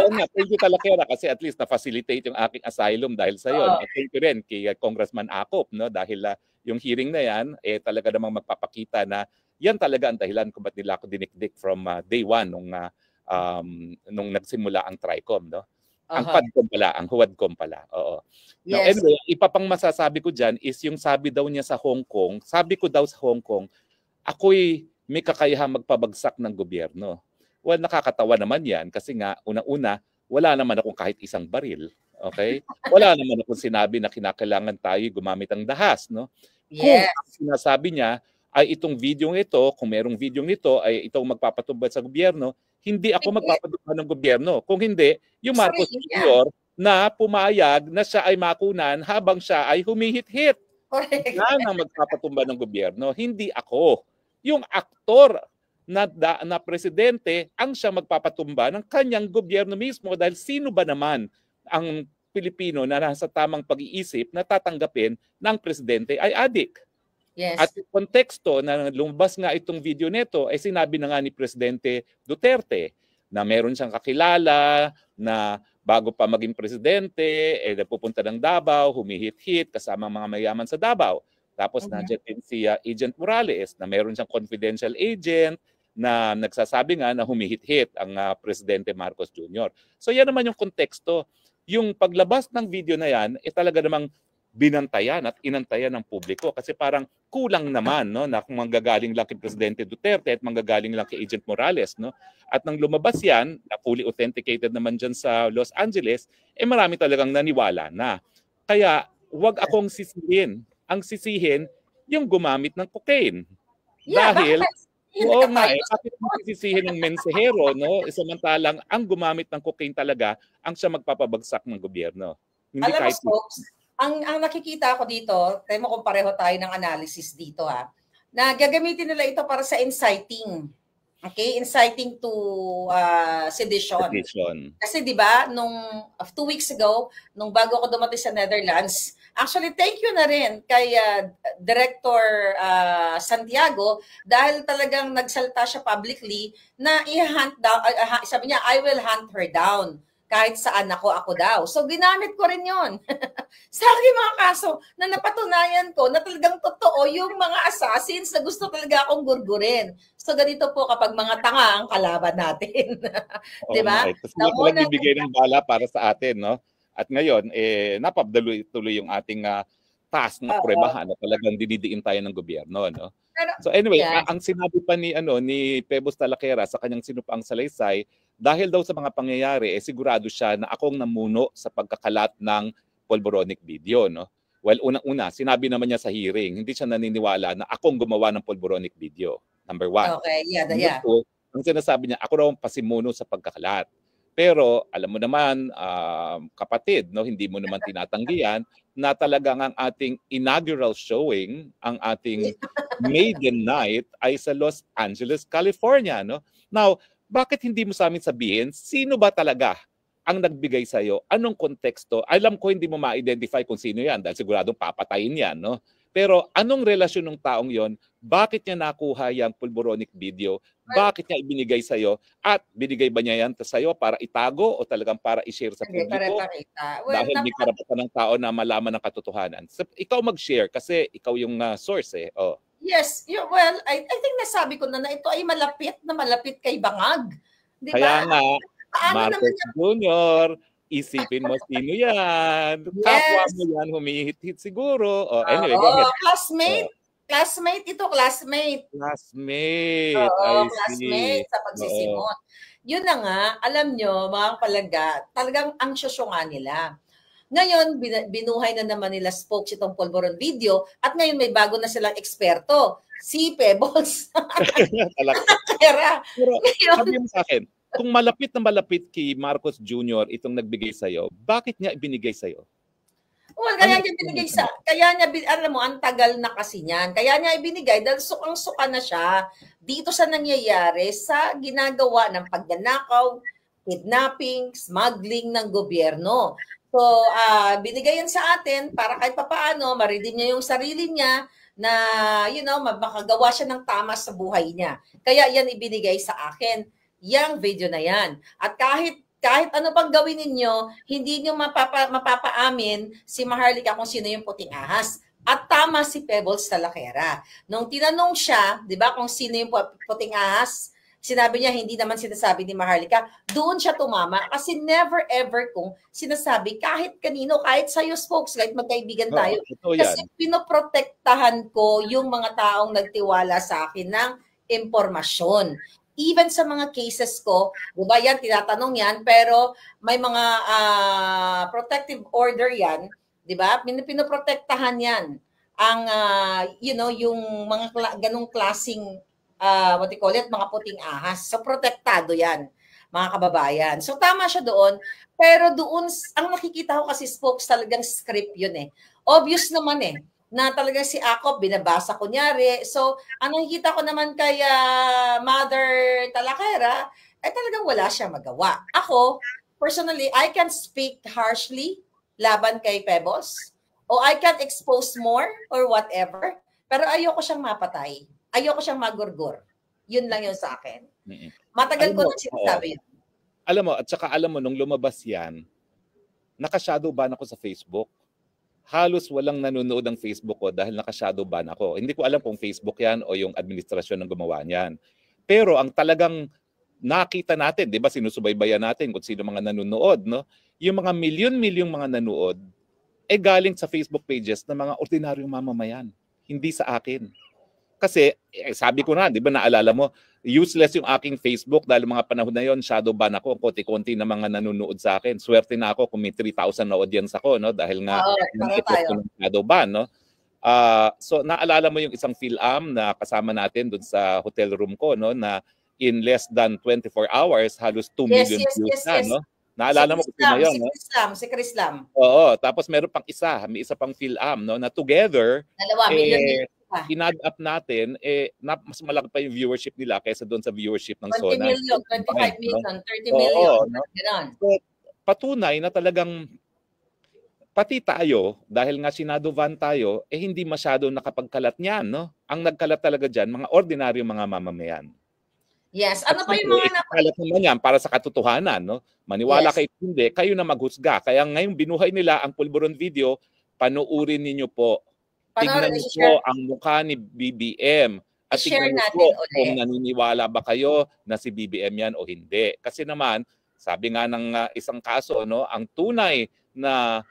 Oo nga, thank you Talakera kasi at least na-facilitate yung aking asylum dahil sa iyo. Thank you rin kay Congressman Acop, no? Dahil yung hearing na yan talaga namang magpapakita na yan talaga ang dahilan kung ba't nila ako dinikdik from day one nung nagsimula ang TRICOM, no? Ang PADCOM pala, ang HUADCOM pala. Oo. Now, anyway, ipapang masasabi ko dyan is yung sabi daw niya sa Hong Kong, sabi ko daw sa Hong Kong, ako'y may kakayahang magpabagsak ng gobyerno. Well, nakakatawa naman yan kasi nga, una-una, wala naman akong kahit isang baril. Okay? Wala naman akong sinabi na kinakailangan tayo gumamit ng dahas. No? Kung ang sinasabi niya ay itong video ito, kung merong video nito ay itong magpapatubad sa gobyerno, hindi ako magpapatubad ng gobyerno. Kung hindi, yung Marcos Jr. na pumayag na siya ay makunan habang siya ay humihit-hit. Yan ang magpapatumba ng gobyerno, hindi ako. Yung aktor na presidente ang siya magpapatumba ng kanyang gobyerno mismo dahil sino ba naman ang Pilipino na nasa tamang pag-iisip na tatanggapin ng presidente ay adik. At yung konteksto na lumabas nga itong video nito ay sinabi na nga ni Presidente Duterte na meron siyang kakilala na bago pa maging presidente, pupunta ng Davao, humihit-hit kasama mga mayaman sa Davao. Tapos nandiyan din si Agent Morales na meron siyang confidential agent na nagsasabi nga na humihit-hit ang Presidente Marcos Jr. So yan naman yung konteksto. Yung paglabas ng video na yan, talaga namang binantayan at inantayan ng publiko kasi parang kulang naman no na kung manggagaling lang kay Presidente Duterte at manggagaling lang kay Agent Morales no at nang lumabas yan na fully authenticated naman diyan sa Los Angeles marami talagang naniwala na kaya wag akong sisihin ang sisihin yung gumamit ng cocaine dahil bakit mo sisihin ng mensahero no samantalang ang gumamit ng cocaine talaga ang siya magpapabagsak ng gobyerno hindi alam kahit mo, folks, ang nakikita ko dito, tayo mo kung pareho tayo ng analysis dito na gagamitin nila ito para sa inciting. Okay? Inciting to sedition. Kasi 'di ba, nung 2 weeks ago, nung bago ako dumating sa Netherlands, actually thank you na rin kay Director Santiago dahil talagang nagsalta siya publicly na i-hunt down, sabi niya, I will hunt her down. kahit saan ako daw. So ginamit ko rin yon sa aking mga kaso na napatunayan ko na talagang totoo yung mga assassins na gusto talaga akong gurgurin. So ganito po kapag mga tanga ang kalaban natin. Di ba? Kasi sila nagbibigay ng bala para sa atin, no? At ngayon, napabdaloy-tuloy yung ating task na pruebahan na talagang dinidiin tayo ng gobyerno, no? So anyway, ang sinabi pa ni Pebos Talakera sa kanyang sinumpaang salaysay, dahil daw sa mga pangyayari, sigurado siya na akong namuno sa pagkakalat ng polvoronic video, no? Well, unang-una, sinabi naman niya sa hearing, hindi siya naniniwala na akong gumawa ng polvoronic video. Number one. Okay, yeah. Number two, ang sinasabi niya, ako raw ang pasimuno sa pagkakalat. Pero alam mo naman, kapatid, no, hindi mo naman tinatanggihan na talagang ang ating inaugural showing, ang ating maiden night ay sa Los Angeles, California, no? Now, bakit hindi mo sa amin sabihin sino ba talaga ang nagbigay sa iyo? Anong konteksto? Alam ko hindi mo ma-identify kung sino 'yan dahil siguradong papatayin 'yan, no? Pero anong relasyon ng taong 'yon? Bakit niya nakuha yung polvoronic video? Bakit niya ibinigay sa iyo? At binigay ba niya yan sa iyo para itago o talagang para i-share sa publiko? Well, dahil may karapatan ng tao na malaman ang katotohanan. So, ikaw mag-share kasi ikaw yung source eh. Oh. Yes, well, I think nasabi ko na ito ay malapit kay Bangag. Di ba? Kaya nga, Marcos Jr., isipin mo sino yan. Yes. Kapwa mo yan, humihit-hit siguro. Oh, anyway, go ahead. Classmate. Classmate ito, classmate. Classmate. Oo, classmate sa pagsisimot. Yun na nga, alam nyo, mga palaga, talagang ang syosyo nga nila. Ngayon, binuhay na naman nila spokes itong polvoron video at ngayon may bago na silang eksperto, si Pebbles. Pero sabi mo sa akin, kung malapit na malapit kay Marcos Jr. itong nagbigay sa'yo, bakit niya ibinigay sa'yo? Well, kaya niya binigay alam mo, ang tagal na kasi niyan. Kaya niya ibinigay dahil sukang-suka na siya dito sa nangyayari sa ginagawa ng pagnanakaw, kidnapping, smuggling ng gobyerno. So, binigay yan sa atin para kahit papaano, ma-redeem niya yung sarili niya na, makagawa siya ng tama sa buhay niya. Kaya yan ibinigay sa akin, yung video na yan. At kahit ano pang gawin ninyo, hindi nyo mapapaamin si Maharlika kung sino yung puting ahas. At tama si Pebbles Talakera. Nung tinanong siya, di ba, kung sino yung puting ahas, sinabi niya, hindi naman sinasabi ni Maharlika, doon siya tumama. Kasi never ever kung sinasabi, kahit kanino, kahit sa'yo, folks, kahit magkaibigan tayo. Kasi pinoprotektahan ko yung mga taong nagtiwala sa akin ng impormasyon. Even sa mga cases ko, diba yan, tinatanong yan, pero may mga protective order yan, diba? Pinoprotektahan yan. Ang, yung mga ganong klaseng, mga puting ahas. So, protektado yan, mga kababayan. So, tama siya doon. Pero doon, ang nakikita ko kasi spokes talagang script yun eh. Obvious naman eh. Na talaga si Akop, binabasa kunyari. So, ang nakikita ko naman kay Mother Talakera, talagang wala siya magawa. Ako, personally, I can speak harshly laban kay Pebbles, o I can expose more or whatever, pero ayoko siyang mapatay. Ayoko siyang magurgur. Yun lang yun sa akin. Matagal ko na sinasabi yun. Alam mo, at saka alam mo, nung lumabas yan, naka-shadow ban ako sa Facebook. Halos walang nanonood ng Facebook ko dahil naka-shadow ban ako. Hindi ko alam kung Facebook yan o yung administrasyon ng gumawa niyan. Pero ang talagang nakita natin, di ba, sinusubaybayan natin kung sino mga nanonood, no? Yung mga milyon-milyong mga nanood, galing sa Facebook pages ng mga ordinaryong mamamayan. Hindi sa akin. Kasi, sabi ko na, di ba, naalala mo, useless yung aking Facebook dahil mga panahon na yon, shadow ban ako, konti-konti na mga nanonood sa akin. Swerte na ako kung may 3,000 na audience ako, no? Dahil nga, ng shadow ban, no? So, naalala mo yung isang PhilAm na kasama natin dun sa hotel room ko, no? Na in less than 24 hours, halos 2 million views na, no? Naalala mo kung sino yun, no? Si Chris Lam. Oo, tapos meron pang isa, may isa pang PhilAm, no? Na together, 2 million in-add up natin, mas malaki pa yung viewership nila kaysa doon sa viewership ng 20 Sona. 20 million, 25 million, 30 million. No? So, patunay na talagang pati tayo, dahil nga sinadovan tayo, hindi masyado nakapagkalat niyan. No? Ang nagkalat talaga dyan, mga ordinaryong mga mamamayan. Yes. At Ano pa yung siyempre, mga ikalat naman yan para sa katotohanan, no? Maniwala Yes. kayo hindi, kayo na maghusga. Kaya ngayong binuhay nila ang pulburon video, panuurin ninyo po. Tignan niyo po i-share, ang mukha ni BBM at i-share tignan niyo natin po uli. kung naniniwala ba kayo na si BBM yan o hindi. Kasi naman, sabi nga ng isang kaso, no, ang tunay na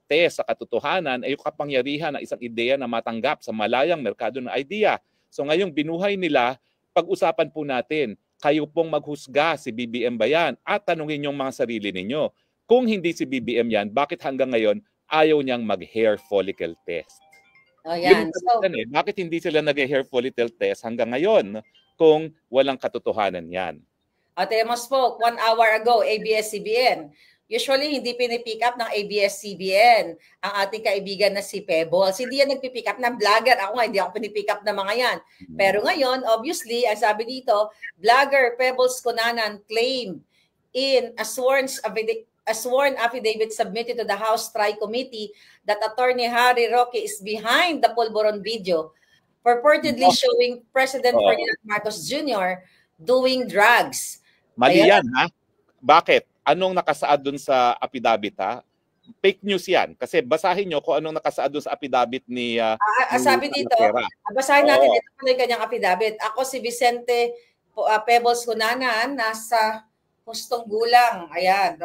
test sa katotohanan ay yung kapangyarihan ng isang ideya na matanggap sa malayang merkado ng idea. So ngayong binuhay nila, pag-usapan po natin, kayo pong maghusga si BBM ba yan at tanungin yung mga sarili ninyo. Kung hindi si BBM yan, bakit hanggang ngayon ayaw niyang mag-hair follicle test? Oh, yan. So, bakit hindi sila nag-hair follicle test hanggang ngayon kung walang katotohanan yan? At Emos po, 1 hour ago, ABS-CBN. Usually, hindi pinipick up ng ABS-CBN ang ating kaibigan na si Pebbles. Hindi yan nagpipick up ng vlogger. Ako nga, hindi ako pinipick up ng mga yan. Pero ngayon, obviously, ang sabi dito, vlogger Pebbles Cunanan claimed in a sworn affidavit submitted to the House Tri-Committee that Attorney Harry Roque is behind the Pulburon video, purportedly showing President Ferdinand Marcos Jr. doing drugs. Mali yan, ha? Bakit? Anong nakasaad dun sa affidavit, ha? Fake news yan. Kasi basahin nyo kung anong nakasaad dun sa affidavit ni sabi dito, basahin natin ito pala yung kanyang affidavit. Ako si Vicente Pebbles Cunanan, nasa hustong gulang. Ayan.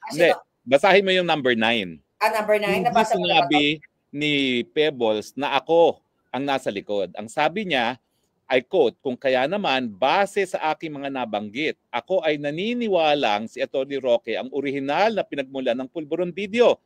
Hindi, basahin mo yung number 9. Number 9. Nabasa mo sinabi ni Pebbles na ako ang nasa likod. Ang sabi niya, I quote, kung kaya naman, base sa aking mga nabanggit, ako ay naniniwalang si Atty. Roque ang orihinal na pinagmula ng Pulburon video.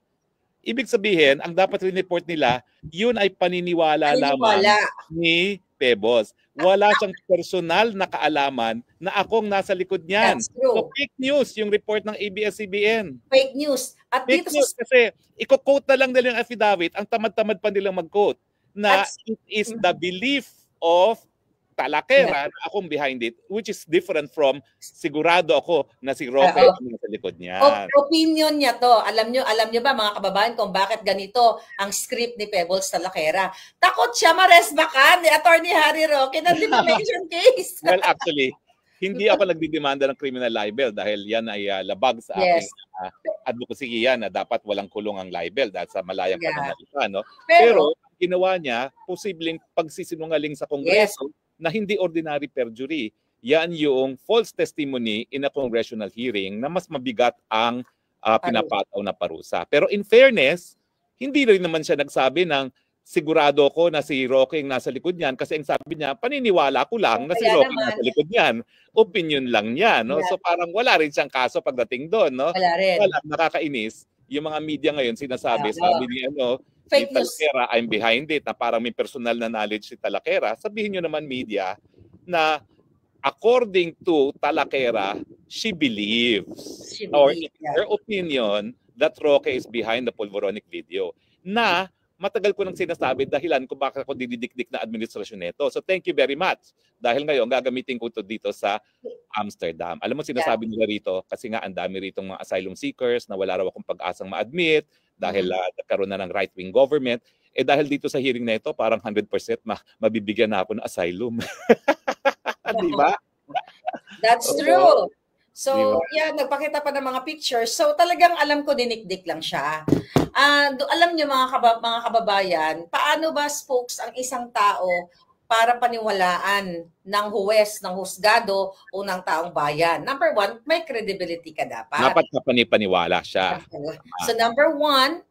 Ibig sabihin, ang dapat rin-report nila, yun ay paniniwala lamang ni Pebbles. Wala siyang personal na kaalaman na akong nasa likod niyan. So fake news yung report ng ABS-CBN. Fake news. At fake dito news kasi i-quote na lang nila yung affidavit, ang tamad-tamad pa nilang mag-quote na it is the belief of Talakera na akong behind it, which is different from sigurado ako na si Roque ang nasa likod niya. Opinion niya to. Alam niyo ba mga kababayan kung bakit ganito ang script ni Pebbles Talakera? Takot siya maresbakan ni Attorney Harry Roque ng defamation case. Well, actually, hindi ako nagdidemanda ng criminal libel dahil yan ay labag sa aking advocacy yan na dapat walang kulong ang libel dahil sa malayang pananalita. No? Pero ginawa niya, posibleng pagsisinungaling sa Kongreso na hindi ordinary perjury. Yan yung false testimony in a congressional hearing na mas mabigat ang pinapataw na parusa. Pero in fairness, hindi rin naman siya nagsabi ng sigurado ko na si Roque ang nasa likod niyan kasi ang sabi niya, paniniwala ko lang na si Roque ang nasa likod niyan. Opinion lang niya. No? So parang wala rin siyang kaso pagdating doon. No? Wala rin. Wala, nakakainis. Yung mga media ngayon sinasabi, sabi ni fake news. Talakera, I'm behind it, na parang may personal na knowledge si Talakera. Sabihin nyo naman media na according to Talakera, she believes or in her opinion that Roque is behind the Pulburonic video. Na matagal ko nang sinasabi dahilan kung bakit ako dididikdik na administrasyon nito. So thank you very much. Dahil ngayon, gagamitin ko ito dito sa Amsterdam. Alam mo, sinasabi nila rito, kasi nga ang dami rito mga asylum seekers na wala raw akong pag-asang ma-admit dahil nagkaroon na ng right-wing government. Eh dahil dito sa hearing na ito, parang 100% mabibigyan na ako ng asylum. Di ba? That's true. So, nagpakita pa ng mga pictures. So, talagang alam ko dinikdik lang siya. Alam niyo mga kababayan, paano ba spokes ang isang tao para paniwalaan ng huwes, ng husgado o ng taong bayan? Number 1, may credibility ka dapat. Dapat paniwala siya. So number one,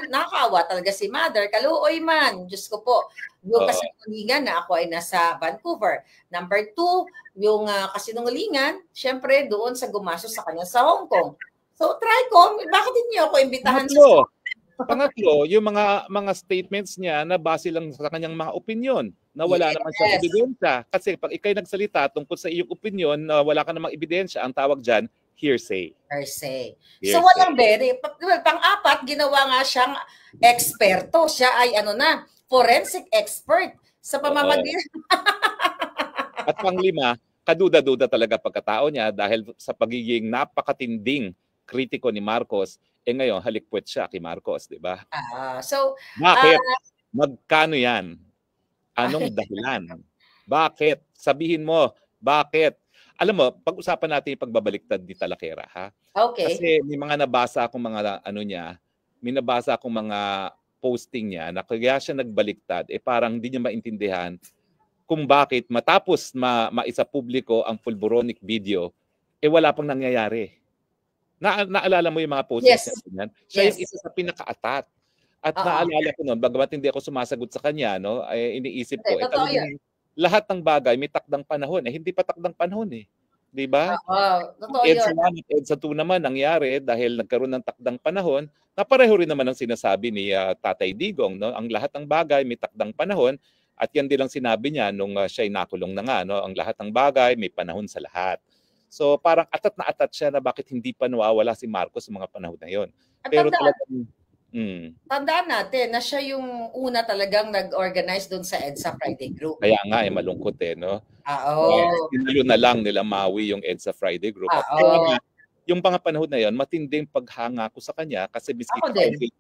nakakaawa talaga si Mother. Kaluoy man, Diyos ko po. Yung kasinungalingan na ako ay nasa Vancouver. Number 2, yung kasinungalingan, syempre doon sa gumasos sa kanya sa Hong Kong. So Tricom, bakit hindi ako imbitahan Pangatlo, yung mga statements niya na base lang sa kanyang mga opinion na wala naman siyang ebidensya. Kasi pag ikay nagsalita tungkol sa iyong opinion na wala ka namang ebidensya, ang tawag dyan, hearsay. So walang pang-apat, ginawa nga siyang eksperto. Siya ay forensic expert sa pamamagitan. At pang-5, kaduda-duda talaga pagkatao niya dahil sa pagiging napakatinding kritiko ni Marcos, ngayon halikpwet siya kay Marcos, di ba? Bakit? Magkano yan? Anong dahilan? Bakit? Sabihin mo, Bakit? Alam mo, pag-usapan natin yung pagbabaliktad ni Talakera, ha? Okay. Kasi may mga nabasa akong mga ano niya, may nabasa akong mga posting niya na kaya siya nagbaliktad, parang hindi niya maintindihan kung bakit matapos maisa publiko ang pulboronic video, wala pang nangyayari. Naalala mo yung mga postings Yes. niya? Siya Yes. yung isa sa pinaka-atat. At naalala ko noon, bagamat hindi ako sumasagot sa kanya, no, iniisip ko, Totoo yun. talagang lahat ng bagay may takdang panahon. Hindi pa takdang panahon eh. 'Di ba? Totoo EDSA yun. 1 at EDSA 2 naman nangyari dahil nagkaroon ng takdang panahon na pareho rin naman ang sinasabi ni Tatay Digong, no? Ang lahat ng bagay may takdang panahon at yan din ang sinabi niya nung siya'y nakulong na nga, no? Ang lahat ng bagay may panahon sa lahat. So parang atat na atat siya na bakit hindi pa nawawala si Marcos sa mga panahon na yon. Pero talagang tandaan natin na siya yung una talagang nag-organize doon sa EDSA Friday Group. Kaya nga malungkot no. Sinalo na lang nila Maui yung EDSA Friday Group. At kaya nga, yung mga panahon na yon, matinding paghanga ko sa kanya kasi miski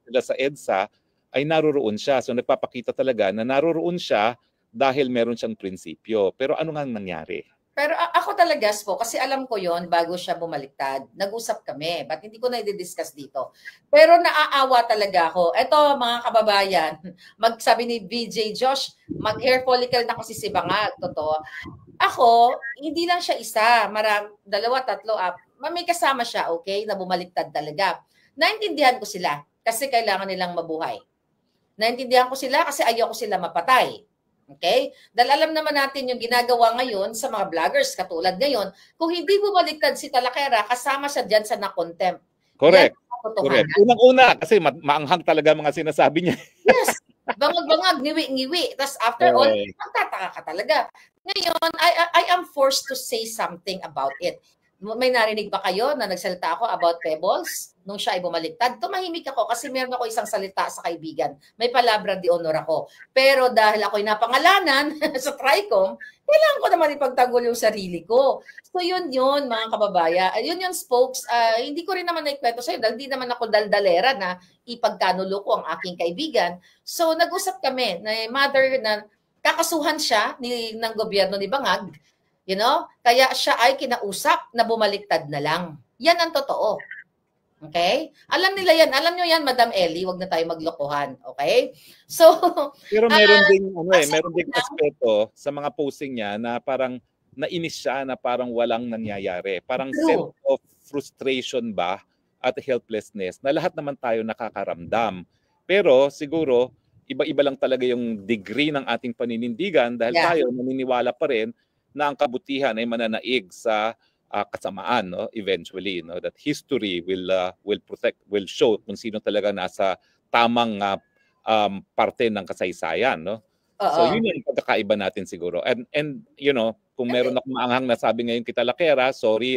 sila sa EDSA ay naroroon siya. So nagpapakita talaga na naroroon siya dahil meron siyang prinsipyo. Pero ano nga nangyari? Pero ako talaga, po, kasi alam ko yon bago siya bumaliktad. Nag-usap kami, but hindi ko na i-discuss dito. Pero naaawa talaga ako. Eto, mga kababayan, magsabi ni BJ Josh, mag-hair follicle na kasi si Bangag. Totoo. Ako, hindi lang siya isa. Dalawa, tatlo, may kasama siya, okay, na bumaliktad talaga. Naintindihan ko sila kasi kailangan nilang mabuhay. Naintindihan ko sila kasi ayaw ko sila mapatay. Okay? Dahil alam naman natin yung ginagawa ngayon sa mga vloggers katulad ngayon, kung hindi bumaliktad si Talakera, kasama siya dyan sa na-contempt. Correct. Correct. Unang-una, kasi maanghang talaga mga sinasabi niya. Yes. Bangag-bangag, ngiwi-ngiwi. Tapos after all, magtataka ka talaga. Ngayon, I am forced to say something about it. May narinig ba kayo na nagsalita ako about Pebbles nung siya ay bumaliktad? Tumahimik ako kasi meron ako isang salita sa kaibigan. May palabra de honor ako. Pero dahil ako'y napangalanan sa TRICOM, kailangan ko naman ipagtanggol yung sarili ko. So yun mga kababayan. Yun yung spokes. Hindi ko rin naman naikwento sa'yo dahil hindi naman ako daldalera na ipagkanulo ko ang aking kaibigan. So nag-usap kami na mother na kakasuhan siya ng gobyerno ni Bangag. You know? Kaya siya ay kinausap na bumaliktad na lang. Yan ang totoo. Okay? Alam nila yan. Alam nyo yan, Madam Ellie, wag na tayo maglokohan. Okay? So, pero meron ding meron ding aspeto sa mga posting niya na parang nainis siya na parang walang nangyayari. Parang sense of frustration ba at helplessness na lahat naman tayo nakakaramdam. Pero siguro, iba-iba lang talaga yung degree ng ating paninindigan dahil tayo naniniwala pa rin na ang kabutihan ay mananaig sa kasamaan, no, eventually, no, that history will protect, will show kung sino talaga nasa tamang parte ng kasaysayan, no. So yun yung pagkakaiba natin siguro. And you know, kung meron akong maanghang na sabi ngayon kita Lakera, sorry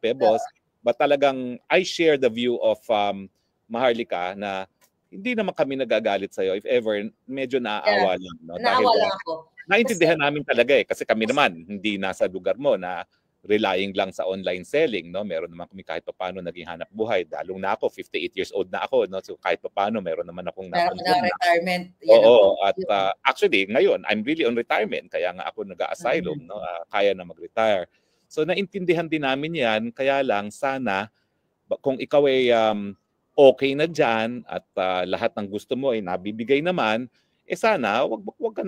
Pebbles, but talagang I share the view of Maharlika na hindi naman kami nagagalit sa iyo if ever, medyo naaawa lang, no. Naawa lang ako. Naintindihan namin talaga kasi kami naman hindi nasa lugar mo na relying lang sa online selling, no. Meron naman kami kahit paano naging hanap buhay. Dalong na ako, 58 years old na ako, no. So kahit paano meron naman akong retirement. Oo, at actually ngayon I'm really on retirement kaya nga ako nag-asylum, no. Kaya na mag-retire. So naintindihan din namin 'yan, kaya lang sana kung ikaw ay okay na diyan at lahat ng gusto mo ay nabibigay naman, sana wag ka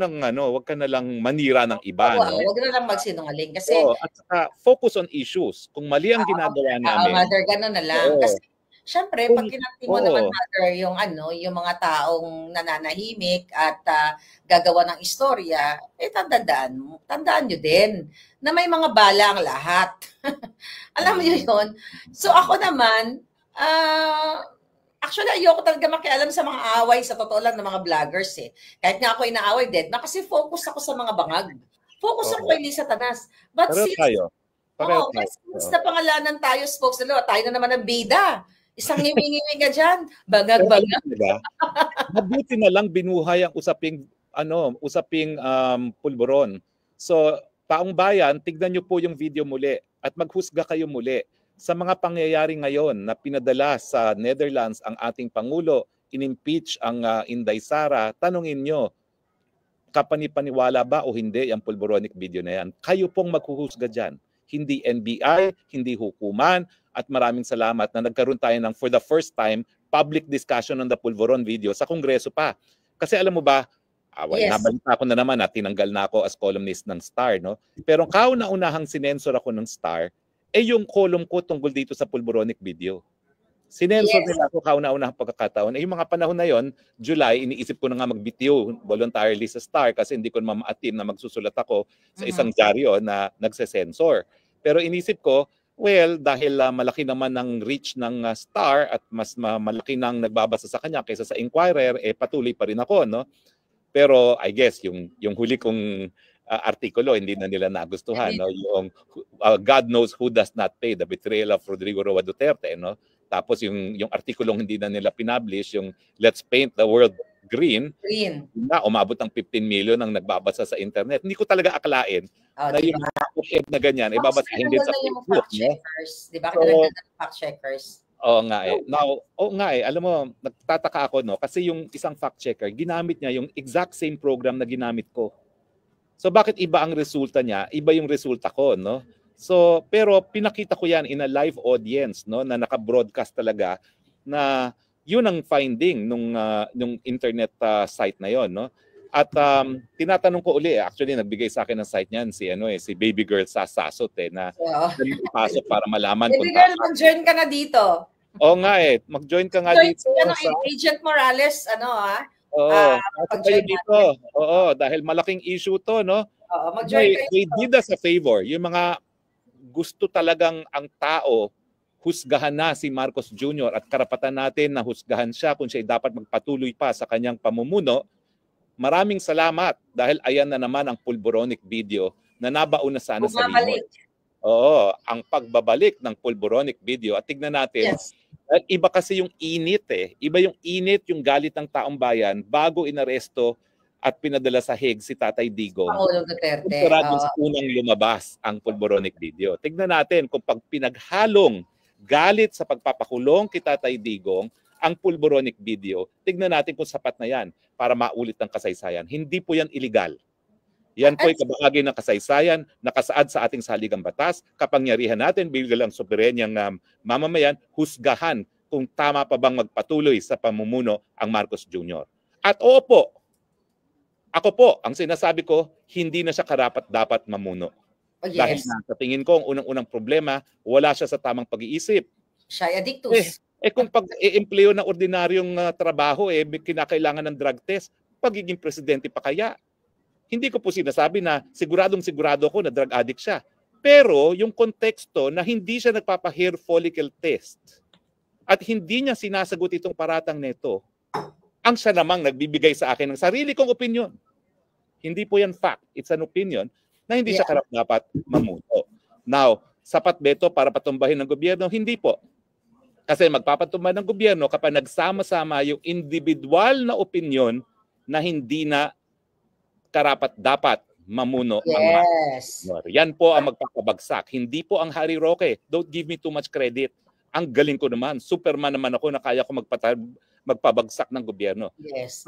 na lang manira ng iba, no. Wag na lang magsinungaling kasi at saka focus on issues. Kung mali ang ginagawa namin. Mother, ganun na lang. Kasi syempre pag kinanti mo naman, Mother, yung yung mga taong nananahimik at gagawa ng istorya, tandaan nyo din na may mga bala ang lahat. Alam mo yun? So ako naman, actually, ayoko talaga makialam sa mga away, sa totoo lang, ng mga vloggers eh. Kahit nga ako inaaway din, kasi focus ako sa mga bangag. Focus ako kay Lisa Tanas. But since na pangalanan tayo, spokes na tayo na naman ang bida. Isang ngiwi-ngiwi ka dyan. Bangag-bangag. Mabuti na lang binuhay ang usaping pulburon. So, taong bayan, tignan nyo po yung video muli at maghusga kayo muli. Sa mga pangyayari ngayon na pinadala sa Netherlands ang ating Pangulo, inimpeach ang Inday Sara, tanungin nyo, kapani-paniwala ba o hindi ang pulboronic video na yan? Kayo pong maghuhusga dyan. Hindi NBI, hindi hukuman, at maraming salamat na nagkaroon tayo ng for the first time public discussion on the pulveron video sa Kongreso pa. Kasi alam mo ba, nabalita ko na naman na tinanggal na ako as columnist ng Star, no? Pero kauna-unahang sinensor ako ng Star, yung column ko tungkol dito sa pulboronic video. Sinensor nila ako kauna-unahang pagkakataon. Yung mga panahon na yon, July, iniisip ko na nga magbitiw voluntarily sa Star kasi hindi ko naman ma-attempt na magsusulat ako sa isang dyaryo na nagsesensor. Pero inisip ko, well, dahil malaki naman ang reach ng Star at mas malaki nang nagbabasa sa kanya kaysa sa Inquirer, patuloy pa rin ako, no? Pero I guess yung huli kong artikulo hindi na nila nagustuhan, no? Yung God knows who does not pay, the betrayal of Rodrigo Roa Duterte, no? Tapos yung artikulong hindi na nila pinablish, yung Let's Paint the World Green, na umabot ng 15 million ang nagbabasa sa internet. Hindi ko talaga akalain na yung op-ed na ganyan, ibabasahin din sa Facebook. Di ba? Kinalagyan ng fact checkers. Oo nga Now, alam mo, nagtataka ako, no? Kasi yung isang fact checker, ginamit niya yung exact same program na ginamit ko. So bakit iba ang resulta niya? Iba yung resulta ko, no? So, pero pinakita ko yan in a live audience, no, na naka-broadcast talaga na yun ang finding nung internet site na yon, no. At tinatanong ko uli, actually nagbigay sa akin ng site niyan si Baby Girl Sasasot na ipasok para malaman Baby Girl, mag-join ka na dito. Oo nga mag-join ka nga dito. Agent Morales, dito. Oo, dahil malaking issue to, no. Mag-join kayo. They did us a favor, yung mga gusto talagang ang tao husgahan na si Marcos Jr. at karapatan natin na husgahan siya kung siya dapat magpatuloy pa sa kanyang pamumuno. Maraming salamat dahil ayan na naman ang pulboronic video na nabauna sana sa limot. Oo, ang pagbabalik ng pulboronic video at tignan natin. At iba kasi yung init Iba yung init, yung galit ng taong bayan bago inaresto at pinadala sa Hague si Tatay Digong. Pangulo Duterte. Sa unang lumabas ang pulboronic video. Tignan natin kung pag pinaghalong galit sa pagpapakulong kay Tatay Digong ang pulboronic video, tignan natin kung sapat na yan para maulit ang kasaysayan. Hindi po yan illegal. Yan po ay kabahagi ng kasaysayan, nakasaad sa ating saligang batas, kapangyarihan natin bilang soberenyang mamamayan, husgahan kung tama pa bang magpatuloy sa pamumuno ang Marcos Jr. At opo, ako po, ang sinasabi ko, hindi na siya karapat-dapat mamuno. Dahil sa tingin ko, ang unang-unang problema, wala siya sa tamang pag-iisip. Siya ay addictus. Kung pag-i-empleo ng ordinaryong trabaho, kinakailangan ng drug test, pagiging presidente pa kaya? Hindi ko po sinasabi na siguradong-sigurado ko na drug addict siya. Pero yung konteksto na hindi siya nagpapa-hair follicle test at hindi niya sinasagot itong paratang nito, ang siya namang nagbibigay sa akin ng sarili kong opinion. Hindi po yan fact. It's an opinion na hindi siya karapat-dapat mamuno. Now, sapat ba ito para patumbahin ng gobyerno? Hindi po. Kasi magpapatumba ng gobyerno kapag nagsama-sama yung individual na opinion na hindi na karapat-dapat mamuno ang mga. Yan po ang magpapabagsak. Hindi po ang Harry Roque. Don't give me too much credit. Ang galing ko naman. Superman naman ako na kaya ko magpabagsak ng gobyerno.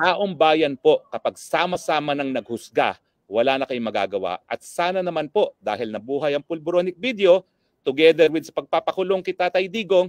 Taong bayan po, kapag sama-sama nang naghusga, wala na kayong magagawa. At sana naman po, dahil nabuhay ang pulboronic video, together with sa pagpapakulong kay Tatay Digong,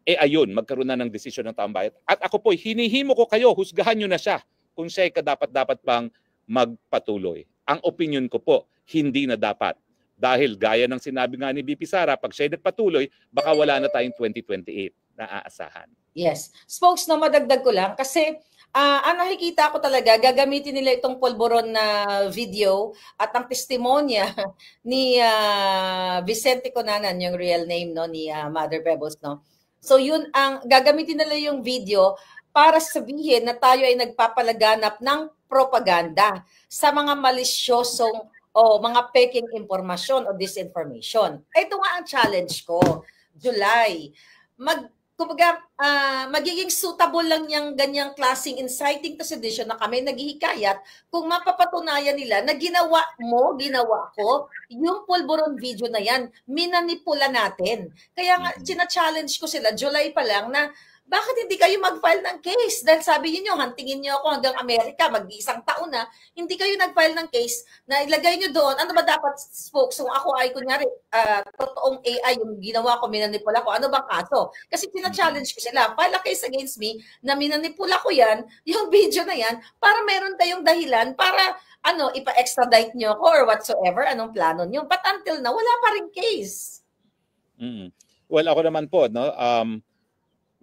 ayun, magkaroon na ng desisyon ng taong bayan. At ako po, hinihimo ko kayo, husgahan nyo na siya kung siya ay kadapat-dapat pang magpatuloy. Ang opinion ko po, hindi na dapat. Dahil gaya ng sinabi nga ni BP Sara, pag siya nagpatuloy, baka wala na tayong 2028 na aasahan. Yes. Spokes, na madagdag ko lang kasi ang nakikita ko talaga, gagamitin nila itong pulburon na video at ang testimonya ni Vicente Conanan, yung real name no ni Mother Pebbles, no. So yun ang gagamitin nila yung video para sabihin na tayo ay nagpapalaganap ng propaganda sa mga malisyosong o mga peking impormasyon o disinformation. Ito nga ang challenge ko. July. Magiging suitable lang yung ganyang klaseng inciting to sedition na kami naghihikayat kung mapapatunayan nila na ginawa ko, yung pulburon video na yan, minanipula natin. Kaya nga, sina-challenge ko sila, July pa lang, na bakit hindi kayo mag-file ng case? Dahil sabi niyo, hantingin niyo ako hanggang Amerika, mag-isang taon na, hindi kayo nag-file ng case na ilagay niyo doon. Ano ba dapat, spokes? Kung ako ay, kunyari, totoong AI yung ginawa ko, minanipula ko, ano bang kaso? Kasi tina-challenge ko sila, file a case against me na minanipula ko yan, yung video na yan, para meron kayong dahilan, para ipa-extradite nyo ako or whatsoever, anong plano nyo. But until now, wala pa rin case. Well, ako naman po, no,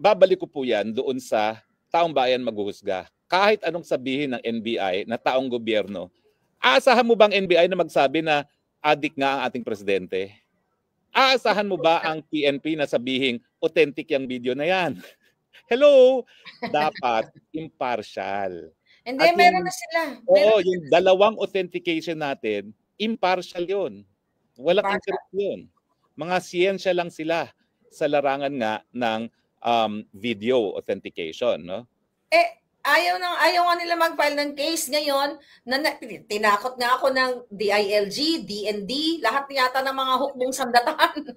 babalik ko po yan doon sa taong bayan maghuhusga. Kahit anong sabihin ng NBI na taong gobyerno, aasahan mo bang NBI na magsabi na adik nga ang ating presidente? Aasahan mo ba ang PNP na sabihin authentic yung video na yan? Hello? Dapat impartial. Hindi, meron na sila. Oo, yung dalawang authentication natin, impartial yun. Walang interest yun. Mga siyensya lang sila sa larangan nga ng video authentication, no? Ayaw nga nila mag-file ng case ngayon. Tinakot nga ako ng DILG, DND, lahat yata ng mga hukbong sandatan.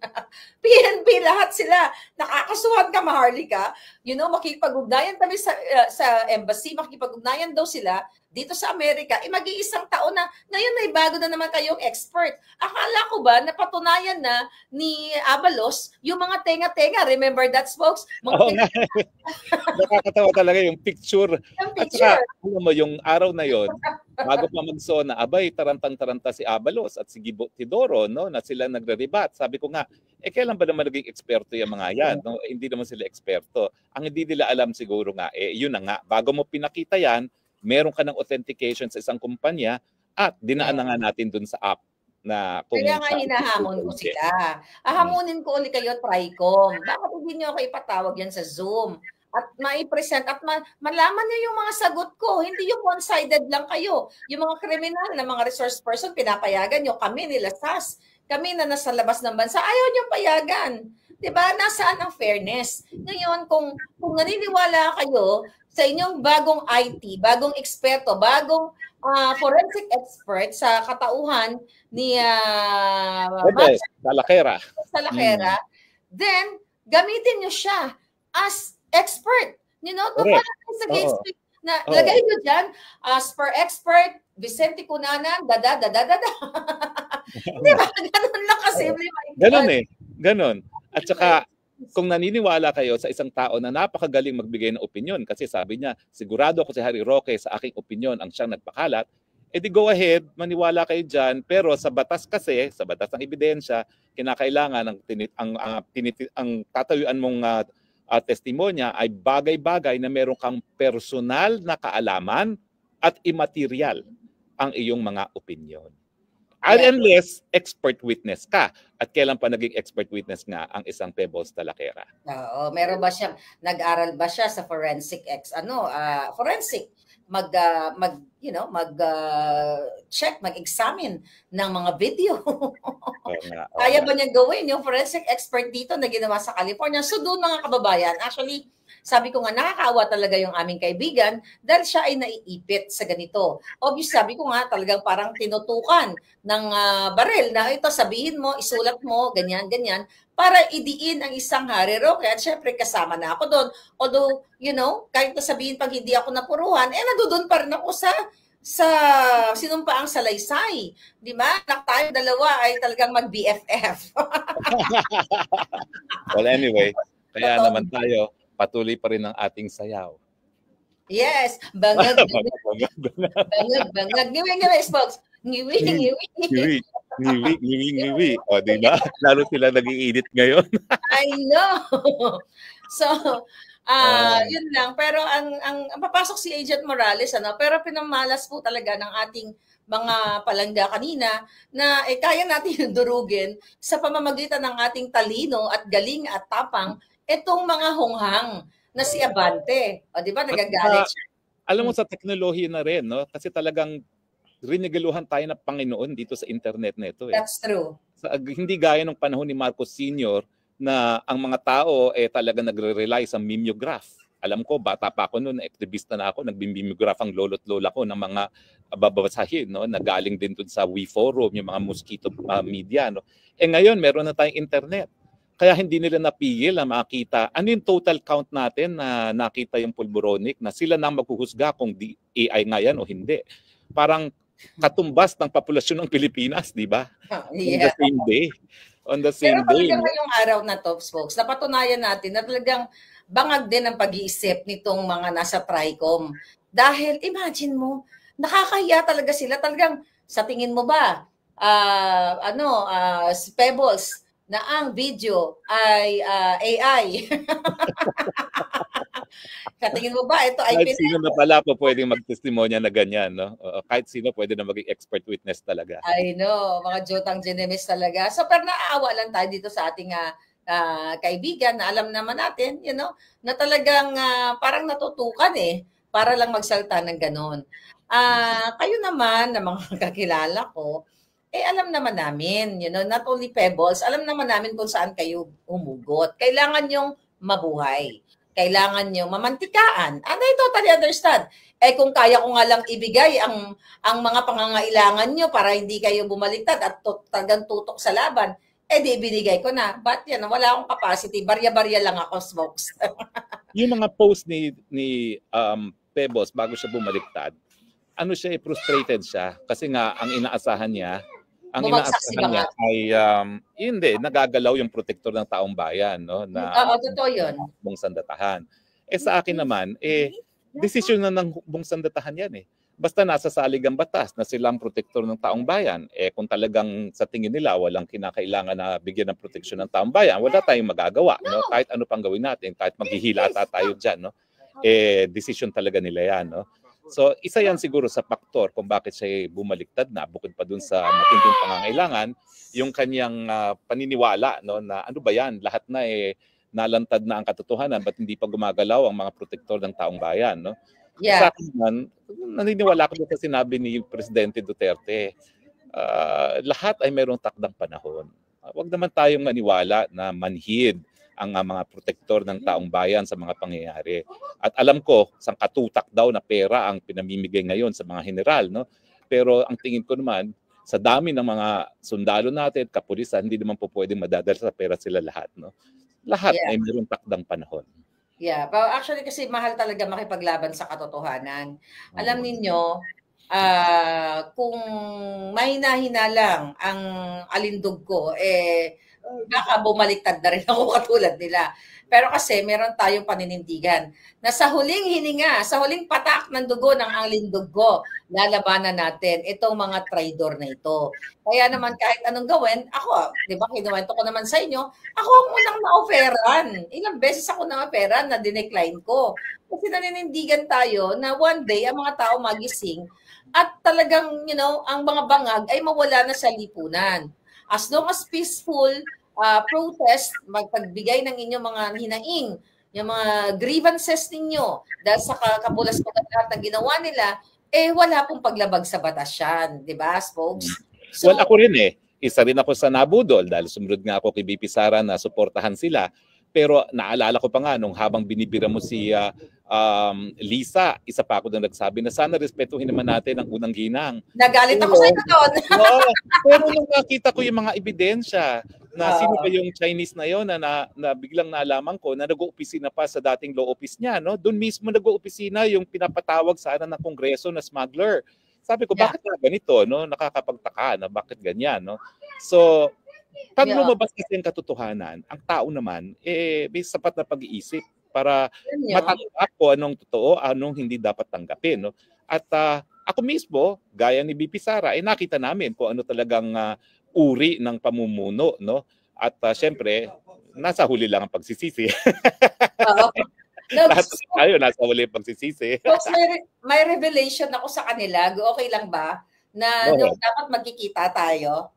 PNP, lahat sila. Nakakasuhan ka, Maharlika. Makipag-ugnayan kami sa embassy, makipag-ugnayan daw sila dito sa Amerika, mag-iisang taon na, ngayon may bago na naman kayong expert. Akala ko ba, napatunayan na ni Abalos, yung mga tenga-tenga, remember that, folks? Nakakatawa talaga yung picture. At saka, alam mo, yung araw na yon, bago pa mag-SONA, abay, tarantang-taranta si Abalos at si Tidoro, no, na sila nagre-rebat. Sabi ko nga, kailan ba naman naging eksperto yung mga yan? No? Hindi naman sila eksperto. Ang hindi nila alam siguro nga, yun na nga, bago mo pinakita yan, meron ka ng authentication sa isang kumpanya at dinaan na nga natin dun sa app na kung kaya nga hinahamon ko sila. Hamunin ko ulit kayo, Tricom. Bakit hindi nyo ako ipatawag yan sa Zoom? At mai-present at malaman nyo yung mga sagot ko. Hindi yung one-sided lang kayo. Yung mga kriminal na mga resource person, pinapayagan nyo. Kami nila SAS. Kami na nasa labas ng bansa, ayaw nyo payagan. Diba? Nasaan ang fairness? Ngayon, kung naniniwala kayo sa inyong bagong IT, bagong eksperto, bagong forensic expert sa katauhan ni Salakera, then gamitin nyo siya as expert. Sa case na lagay nyo dyan, as per expert, Vicente Cunanan, dada. Di ba? Ganun lang kasimple. Ganon. At saka, kung naniniwala kayo sa isang tao na napakagaling magbigay ng opinion, kasi sabi niya, sigurado ako si Harry Roque sa aking opinion ang siyang nagpakalat, edi go ahead, maniwala kayo dyan. Pero sa batas kasi, sa batas ng ebidensya, kinakailangan ang tatayuan mong testimonya ay bagay-bagay na meron kang personal na kaalaman at immaterial ang iyong mga opinion. Unless expert witness ka. At kailan pa naging expert witness nga ang isang Pebbles Talakera? Oo, meron ba siya, nag-aral ba siya sa forensic forensic check, mag-examine ng mga video. Kaya ba niyang gawin yung forensic expert dito na ginawa sa California? So doon mga kababayan, actually, sabi ko nga, nakakaawa talaga yung aming kaibigan dahil siya ay naiipit sa ganito. Obviously, sabi ko nga, talagang parang tinutukan ng baril na ito, sabihin mo, isulat mo, ganyan, para idiin ang isang Harry Roque. At syempre, kasama na ako doon. Although, kahit sabihin pag hindi ako napuruhan, nandoon pa rin ako sa sinumpaang salaysay. Di ba? Tayo dalawa ay talagang mag-BFF. Well, anyway, kaya naman tayo, patuloy pa rin ang ating sayaw. Yes. Bangag. Ngiwi, folks. Ngiwi. O, di ba? Lalo sila nag-i-edit ngayon. I know. So, yun lang. Pero ang papasok si Agent Morales, pero pinamalas po talaga ng ating mga palangga kanina na kaya natin durugin sa pamamagitan ng ating talino at galing at tapang itong mga hunghang na si Abante. O, di ba? Nagagalit siya. Alam mo, sa teknolohiya na rin, no? Kasi talagang rinigaluhan tayo ng Panginoon dito sa internet na ito. That's true. Hindi gaya ng panahon ni Marcos Sr. na ang mga tao talaga nagre-rely sa mimeograph. Alam ko, bata pa ako noon, aktivista na ako, nagbi-mimeograph ang lolo't lola ko ng mga babasahin, no? Nagaling din dun sa WeForum, yung mga mosquito media. No? Ngayon, meron na tayong internet. Kaya hindi nila napigil na makita ano yung total count natin na nakita yung pulboronic, na sila na maghuhusga kung AI nga yan o hindi. Parang katumbas ng populasyon ng Pilipinas, di ba? On the Yeah. same day. On the Pero same day. talagang ngayong araw na to, folks, napatunayan natin na talagang bangag din ang pag-iisip nitong mga nasa TRICOM. Dahil imagine mo, nakakahiya talaga sila. Talagang sa tingin mo ba, si Pebbles, na ang video ay AI. Katingin mo ba, ito ay Kahit sino na pala po pwedeng magtestimonya na ganyan, no? Kahit sino pwede na maging expert witness talaga. I know, mga Jotang Genemis talaga. So, pero naaawa lang tayo dito sa ating kaibigan na alam naman natin, na talagang parang natutukan para lang magsalta ng ganon. Kayo naman, na mga kakilala ko, alam naman namin, not only Pebbles, alam naman namin kung saan kayo humugot. Kailangan yung mabuhay. Kailangan nyo mamantikaan. And I totally understand. Kung kaya ko nga lang ibigay ang mga pangangailangan nyo para hindi kayo bumaliktad at talagang tutok sa laban, di ibinigay ko na. But wala akong capacity. Barya-barya lang ako, smokes. Yung mga post ni Pebbles bago siya bumaliktad, frustrated siya kasi nga ang inaasahan niya ay hindi, nagagalaw yung protektor ng taong bayan, no, na totoo yun. Hukbong Sandatahan. Sa akin naman, desisyon na ng Hukbong Sandatahan yan Basta nasa salig ang batas na silang protektor ng taong bayan, kung talagang sa tingin nila walang kinakailangan na bigyan ng proteksyon ng taong bayan, wala tayong magagawa, no? Kahit ano pang gawin natin, kahit maghihilata tayo diyan, no? Desisyon talaga nila yan, no? So, isa yan siguro sa faktor kung bakit siya bumaliktad na, bukod pa dun sa matinding pangangailangan, yung kanyang paniniwala, no, na ano ba yan, lahat na nalantad na ang katotohanan, ba't hindi pa gumagalaw ang mga protektor ng taong bayan, no? Yeah. Sa akin naman, naniniwala ko sa sinabi ni Presidente Duterte, lahat ay mayroong takdang panahon. Huwag naman tayong maniwala na manhid ang mga protektor ng taong bayan sa mga pangyayari. At alam ko, sangkatutak daw na pera ang pinamimigay ngayon sa mga general, no? Pero ang tingin ko naman, sa dami ng mga sundalo natin, kapulisan, hindi naman po pwedeng madadala sa pera sila lahat, no? Lahat ay mayroong takdang panahon. Yeah, pero actually kasi mahal talaga makipaglaban sa katotohanan. Alam ninyo, kung mahina-hina lang ang alindog ko, baka bumaliktad na rin ako katulad nila. Pero kasi meron tayong paninindigan na sa huling hininga, sa huling patak ng dugo ng alindog ko, lalabanan natin itong mga traidor na ito. Kaya naman kahit anong gawin, ako, di ba, kinuwento ko naman sa inyo, ako ang unang na-offeran. Ilang beses ako na-offeran na dinecline ko. Kasi naninindigan tayo na one day ang mga tao magising at talagang, ang mga bangag ay mawala na sa lipunan. As long as peaceful protest, magpagbigay ng inyong mga hinaing, yung mga grievances ninyo dahil sa kabulas-bulas lahat ng ginawa nila, wala pong paglabag sa batas yan. Di ba, folks? So, well, ako rin isa rin ako sa nabudol dahil sumunod nga ako kay BP Sara na suportahan sila. Pero naalala ko pa nga nung habang binibira mo si Lisa, isa pa ako nang nagsabi na sana respetuhin naman natin ang unang ginang. Nagalit ako sa inyo doon. Pero nung nakita ko yung mga ebidensya na sino ba yung Chinese na yon na biglang nalaman ko na nag-oopisina pa sa dating law office niya, no? Doon mismo nag-oopisina yung pinapatawag sana ng Kongreso na smuggler. Sabi ko, bakit na ganito, no? Nakakapagtaka na bakit ganyan, no? So, pag lumabas kasi ang katotohanan, ang tao naman, may sapat na pag-iisip para matanggap ko anong totoo, anong hindi dapat tanggapin. No? At ako mismo, gaya ni BP Sara, nakita namin kung ano talagang uri ng pamumuno. No? At syempre, nasa huli lang ang pagsisisi. Lahat tayo nasa huli ang pagsisisi. Folks, may revelation ako sa kanila. Okay lang ba? Na dapat magkikita tayo.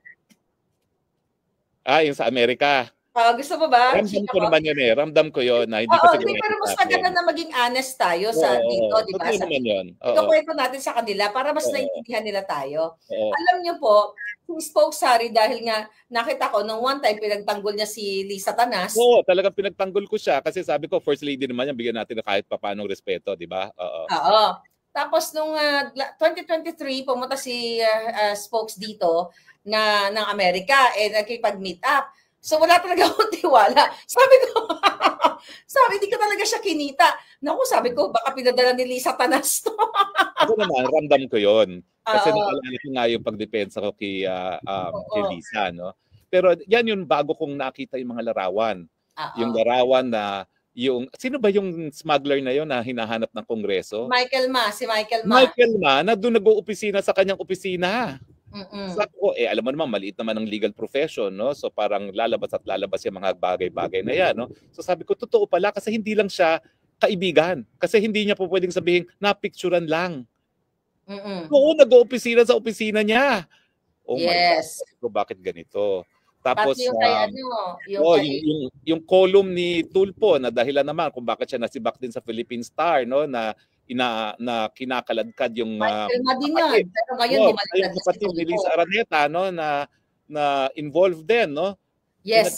Yung sa Amerika. Gusto mo ba? Ramdam ko naman yun Ramdam ko yun na hindi kasi pero mas maganda na maging honest tayo sa dito, di ba? Sa yun. Ikukwento natin sa kanila para mas naiintindihan nila tayo. Alam niyo po, si Spoke Sari, dahil nga nakita ko nung one time pinagtanggol niya si Lisa Tanas. Oo, talagang pinagtanggol ko siya kasi sabi ko, first lady naman yan, bigyan natin na kahit papanong respeto, di ba? Oo. Tapos nung 2023, pumunta si Spokes dito ng Amerika, nakipag-meet up. So wala talaga akong tiwala. Sabi ko, hindi ko talaga siya kinita. Naku, sabi ko, baka pinadala ni Lisa Tanas to. Ako naman, ramdam ko yon. Kasi naalala ko nga yung pagdepensa ko kay Lisa, no? Pero yan yung bago kong nakita yung mga larawan. Yung larawan na sino ba yung smuggler na yon na hinahanap ng Kongreso? Si Michael Ma. Michael Ma, na doon nag-oopisina sa kanyang opisina. Sabi ko, alam mo naman, maliit naman ang legal profession, no? So parang lalabas at lalabas yung mga bagay-bagay na yan, no? So sabi ko, totoo pala kasi hindi lang siya kaibigan. Kasi hindi niya po pwedeng sabihin, napicturan lang. Oo, nag-oopisina sa opisina niya. Oh yes. My God, bakit ganito? Tapos yung column ni Tulfo na dahilan naman kung bakit siya nasibak din sa Philippine Star, no, na kinakaladkad yung pero ngayon kapatid ni Lisa Araneta, no, na involved din, no. Yes.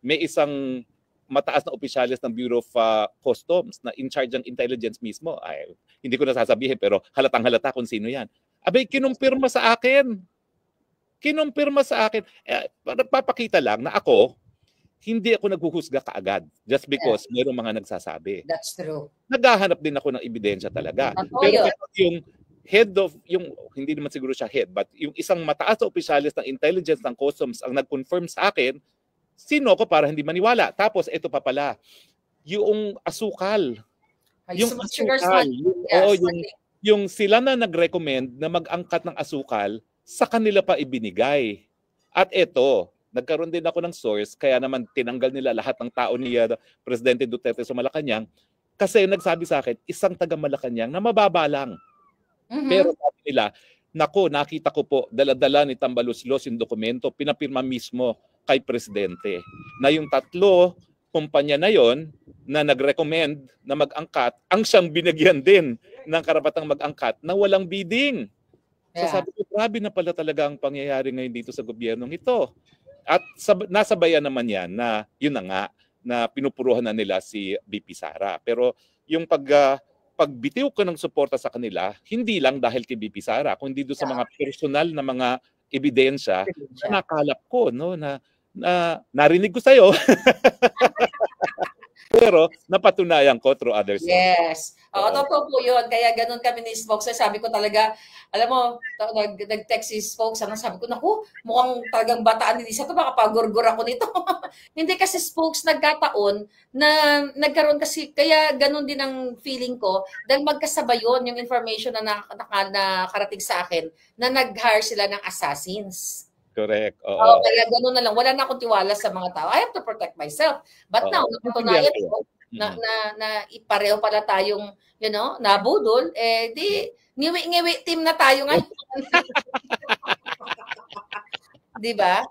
May isang mataas na opisyalis ng Bureau of Customs na in charge ng intelligence mismo. Ay, hindi ko nasasabihin pero halatang-halata kung sino yan. Abay, kinumpirma sa akin. Papakita lang na ako, hindi ako naghuhusga kaagad just because mayroong mga nagsasabi. That's true. Naghahanap din ako ng ebidensya talaga. Pero yung head of, hindi naman siguro siya head, but yung isang mataas na opisyalis ng intelligence ng customs ang nag-confirm sa akin, sino ko para hindi maniwala. Tapos ito pa pala, yung asukal. Yung asukal. Yung sila na nag-recommend na mag-angkat ng asukal, sa kanila pa ibinigay. At ito, nagkaroon din ako ng source, kaya naman tinanggal nila lahat ng tao ni Presidente Duterte sa Malacanang, kasi nagsabi sa akin, isang taga Malacanang na mababa lang. Pero sabi nila, nako, nakita ko po, dala-dala ni Tambaluslos yung dokumento, pinapirma mismo kay Presidente, na yung 3 kumpanya na yon na nag-recommend na mag-angkat, ang siyang binigyan din ng karapatang mag-angkat na walang bidding. So sabi ko, grabe na pala talaga ang pangyayari ngayon dito sa gobyernong ito. At nasabayan naman yan na yun na nga, na pinupuruhan na nila si VP Sara. Pero yung pagbitiw ko ng suporta sa kanila, hindi lang dahil kay VP Sara, kundi doon sa mga personal na mga ebidensya na nakalap ko, no, na narinig ko sa'yo. Pero napatunayan ko through other sources. Yes. Totoo po yun. Kaya ganun kami ni Spokes. Sabi ko talaga, alam mo, nag-text si Spokes, sabi ko, naku, mukhang talagang bataan ni Lisa to, baka pagurgur ako nito. Hindi kasi Spokes nagkataon na nagkaroon kasi, kaya ganun din ang feeling ko, dahil magkasabay yun, yung information na nakarating sa akin, na nag-hire sila ng assassins. Correct. Kaya gano'n na lang. Wala na akong tiwala sa mga tao. I have to protect myself. But now, napatunayan ko na pareho pala tayong, nabudol, di, ngiwi-ngiwi team na tayo ngayon. Di ba?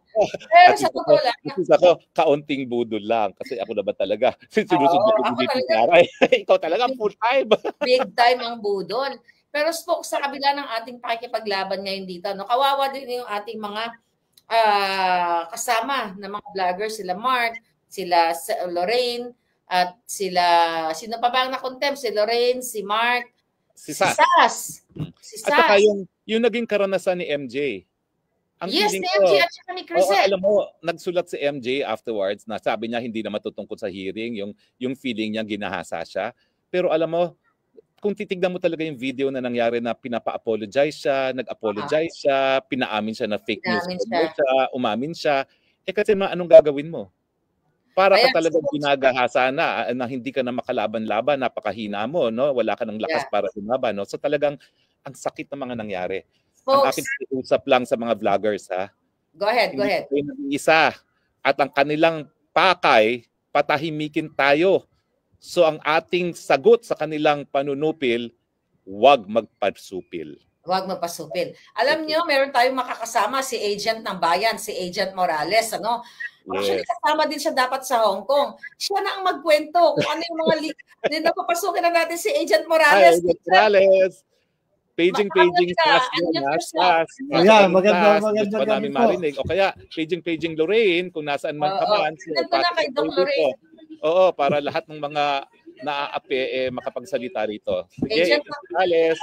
Pero sa totoo lang. Ako, kaunting budol lang. Kasi ako naman talaga. Sinusunod ko dito taray. Ikaw talaga full-time. Big time ang budol. Pero Spoke, sa kabila ng ating pakikipaglaban ngayon dito, kawawa din yung ating mga kasama ng mga vloggers, sila Mark, sila Lorraine, at sila, sino pa ba ang na-contempt? Si Lorraine, si Mark, si Sas. At saka yung naging karanasan ni MJ. Yes, ni MJ at saka ni Crisette. Alam mo, nagsulat si MJ afterwards na sabi niya hindi na matutungkol sa hearing, yung feeling niya ginahasa siya. Pero alam mo, kung titignan mo talaga yung video na nangyari na pinapa-apologize siya, nag-apologize siya, pinaamin siya na fake news umamin siya, kasi anong gagawin mo? Para ka talagang ginagahasa na hindi ka na makalaban-laban, napakahina mo, no? Wala ka ng lakas para lumaban, no? So talagang ang sakit ng mga nangyari. Ang aking usap lang sa mga vloggers, ha? Go ahead. Isa. At ang kanilang pakay, patahimikin tayo. So ang ating sagot sa kanilang panunupil, huwag magpasupil. Huwag magpasupil. Alam niyo, meron tayong makakasama si Agent ng Bayan, si Agent Morales, ano? Actually, kasama din siya dapat sa Hong Kong. Siya na ang magkwento kung ano yung mga napapasukin na natin si Agent Morales. Hi, Agent Morales. Paging Ayan, maganda namin marinig. O kaya, paging Lorraine, kung nasaan man ka man. Nandun na kay Doc Lorraine. Oo, para lahat ng mga naaapi makapagsalita rito. Sige, Agent Morales.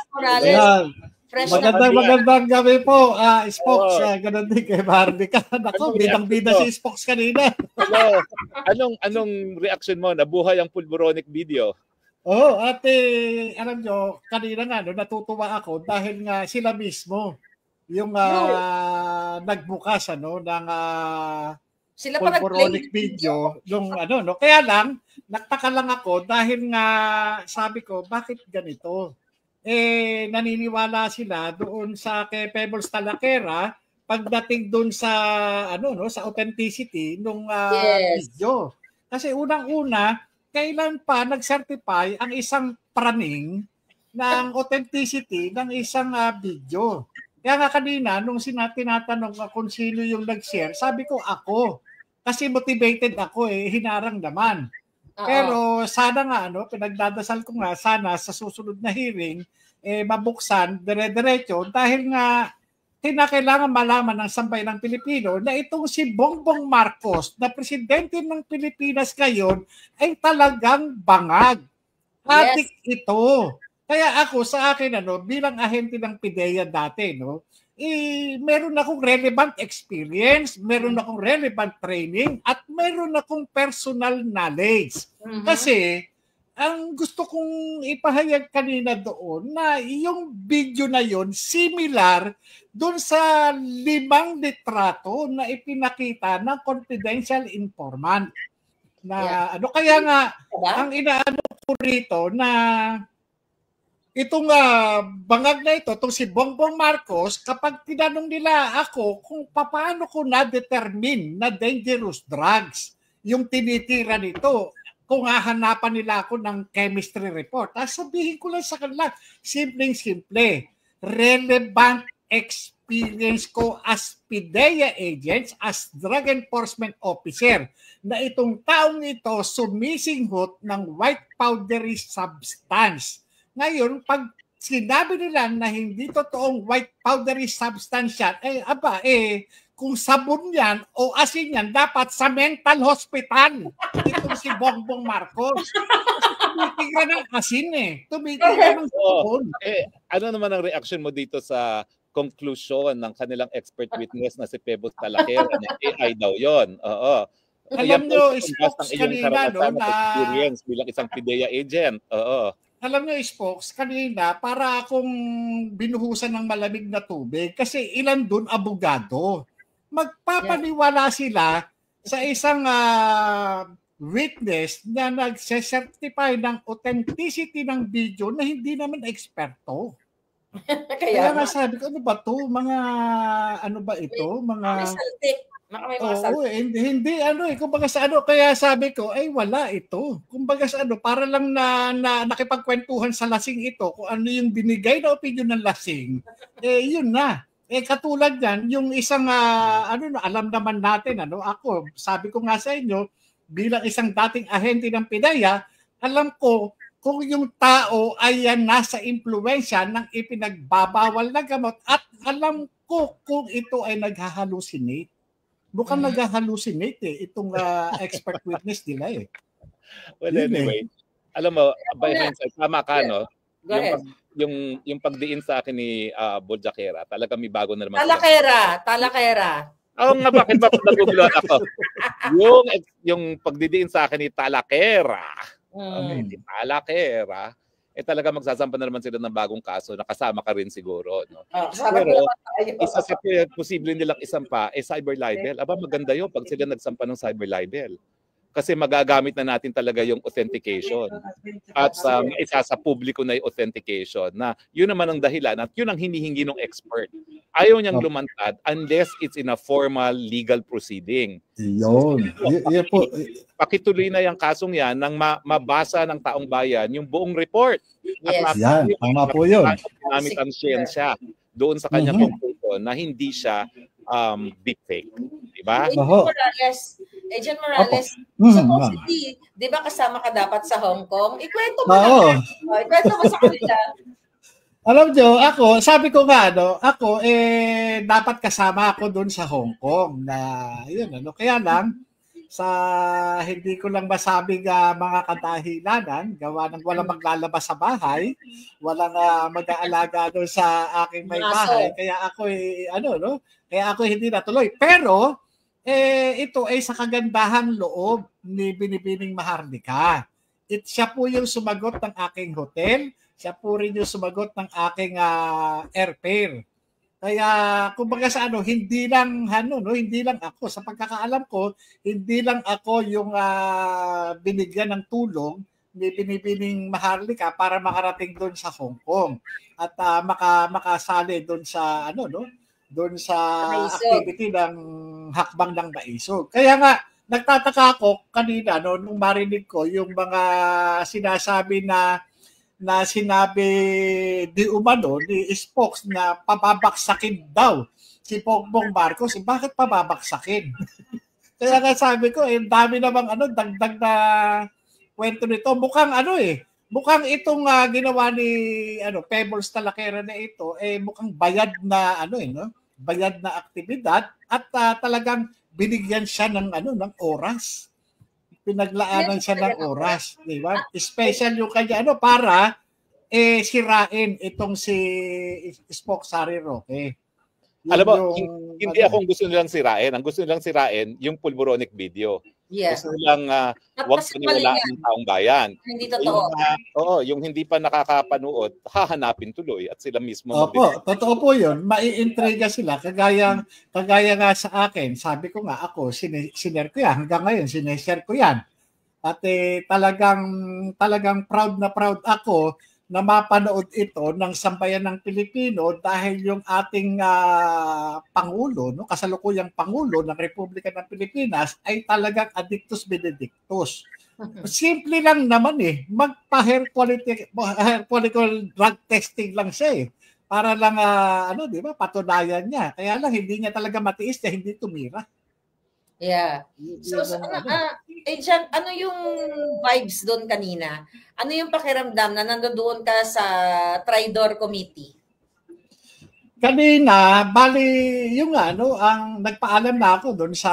Fresh na. Magandang gabi po, Spokes. Ganun din kay Marlica. Naku, bidang-bida si Spokes kanina. Hello. Anong reaction mo? Nabuhay ang pulboronic video? At alam nyo, kanina nga, natutuwa ako dahil nga sila mismo yung nagbukas ng sila pa pulboronic video. Yung kaya lang, nagtaka lang ako dahil nga sabi ko, bakit ganito? Naniniwala sila doon sa kay Pebbles Talaquera pagdating doon sa sa authenticity nung video. Kasi unang-una, kailan pa nag-certify ang isang praning ng authenticity ng isang video. Kaya nga kanina nung tinatanong kung sino yung nag-share, sabi ko ako. Kasi motivated ako hinarang naman. Pero sana nga pinagdadasal ko nga sana sa susunod na hearing mabuksan dire-diretso dahil nga kinakailangan malaman ng sambayanang Pilipino na itong si Bongbong Marcos na presidente ng Pilipinas ngayon ay talagang bangag. Hatik ito. Kaya ako sa akin bilang ahente ng PIDEA dati meron akong relevant experience, meron akong relevant training, at meron akong personal knowledge. Kasi, ang gusto kong ipahayag kanina doon na yung video na yon similar doon sa 5 litrato na ipinakita ng confidential informant. Na kaya nga, ang inaano ko rito na itong bangag na ito, itong si Bongbong Marcos, kapag tinanong nila ako kung paano ko na-determine na dangerous drugs yung tinitira nito, kung hahanapan nila ako ng chemistry report, sabihin ko lang sa kanila, simpleng-simple, relevant experience ko as PIDEA agents, as drug enforcement officer, na itong taong ito sumisinghot ng white powdery substance. Ngayon, pag sinabi nila na hindi totoong white powdery substance yan, kung sabon yan o asin yan, dapat sa mental hospital. Itong si Bongbong Marcos. Tumitigran ng asin Tumitigran ng sabon. Ano naman ang reaction mo dito sa conclusion ng kanilang expert witness na si Pebbles Talaquera na AI daw yon? Oo. Alam nyo, Spokes kanina, na experience bilang isang PIDEA agent. Oo. Alam nyo, Spokes, kanina para akong binuhusan ng malamig na tubig kasi ilan dun abogado. Magpapaniwala sila sa isang witness na nagse-certify ng authenticity ng video na hindi naman eksperto. Kaya nga sabi ko, ano ba ito? Mga, ano ba ito? Mga... hindi kumbaga sa kaya sabi ko ay wala ito. Kumbaga sa para lang na nakipagkwentuhan sa lasing ito kung ano yung binigay na opinion ng lasing. Yun na. Katulad yan, yung isang alam naman natin ako, sabi ko nga sa inyo, bilang isang dating ahente ng PIDEA, alam ko kung yung tao ay nasa impluwensya ng ipinagbabawal na gamot at alam ko kung ito ay naghahalusinate. Mukhang nag-hallucinate itong expert witness nila Well, anyway, alam mo, by hindsight, tama ka, yung pagdiin sa akin ni Boljakera, talaga may bago na naman. Talakera. Oo nga, bakit ba nagugulat ako? yung pagdidiin sa akin ni Talaquera, Talaquera, talaga magsasampa na naman sila ng bagong kaso na kasama ka rin siguro. Pero isa sa posible nilang isampa cyber libel. Aba, maganda yun pag sila nagsampa ng cyber libel. Kasi magagamit na natin talaga yung authentication. At isa sa publiko na yung authentication na yun naman ang dahilan at yun ang hinihingi ng expert. Ayaw niyang lumantad unless it's in a formal legal proceeding. Yun. Pakituloy na yung kasong yan nang mabasa ng taong bayan yung buong report. Yes. Yan, tama po yun. Gamit ang siyensya doon sa kanyang conclusion na hindi siya deep fake. Diba? Agent Morales, supposedly, di ba kasama ka dapat sa Hong Kong? Ikwento mo ikwento mo sa kanila. Alam nyo, sabi ko nga, dapat kasama ako doon sa Hong Kong na, kaya lang, sa hindi ko lang masabing mga kadahilanan, gawa ng walang maglalabas sa bahay, walang mag-aalaga doon sa aking may bahay, kaya ako kaya ako hindi natuloy. Pero ito ay sa kagandahang loob ni Binibining Maharlika. Siya po yung sumagot ng aking hotel, siya po rin yung sumagot ng aking airfare. Kaya kumbaga sa hindi lang ako sa pagkakaalam ko, hindi lang ako yung binigyan ng tulong ni Binibining Maharlika para makarating doon sa Hong Kong at makasali doon sa doon sa activity ng hakbang ng Maisog. Kaya nga nagtataka ako kanina nung marinig ko yung mga sinasabi na sinabi di umano ni Spokes na pababaksakin daw si Bongbong Marcos. Bakit pababaksakin? Kaya nga sabi ko, dami namang dagdag na kwento nito. Mukhang mukhang itong ginawa ni Pebbles Talakera na ito mukhang bayad na bayad na aktibidad at talagang binigyan siya ng ng oras. Pinaglaanan siya ng oras, di ba? Special yung kanya para sirain itong si Spokes Harry Roque. Alam mo, hindi akong gusto nilang sirain. Ang gusto nilang sirain yung pulboronic video. Yeah. Gusto nilang wag paniwalaan ng taong bayan. Hindi totoo. Yung hindi pa nakakapanood, hahanapin tuloy at sila mismo. Opo, totoo po yun. Maiintriga sila. Kagaya nga sa akin, sabi ko nga ako, sinare ko yan. Hanggang ngayon, sineshare ko yan. At talagang proud na proud ako na mapanood ito ng sambayan ng Pilipino dahil yung ating Pangulo, kasalukuyang Pangulo ng Republika ng Pilipinas ay talagang addictus benedictus. Simple lang naman magpa-hair follicle drug testing lang siya para lang di ba, patunayan niya. Kaya lang hindi niya talaga matiis na hindi tumira. Yeah. So Jan, ano yung vibes doon kanina? Ano yung pakiramdam na nandoon ka sa Tridor Committee? Kanina, bali yung ang nagpaalam na ako doon sa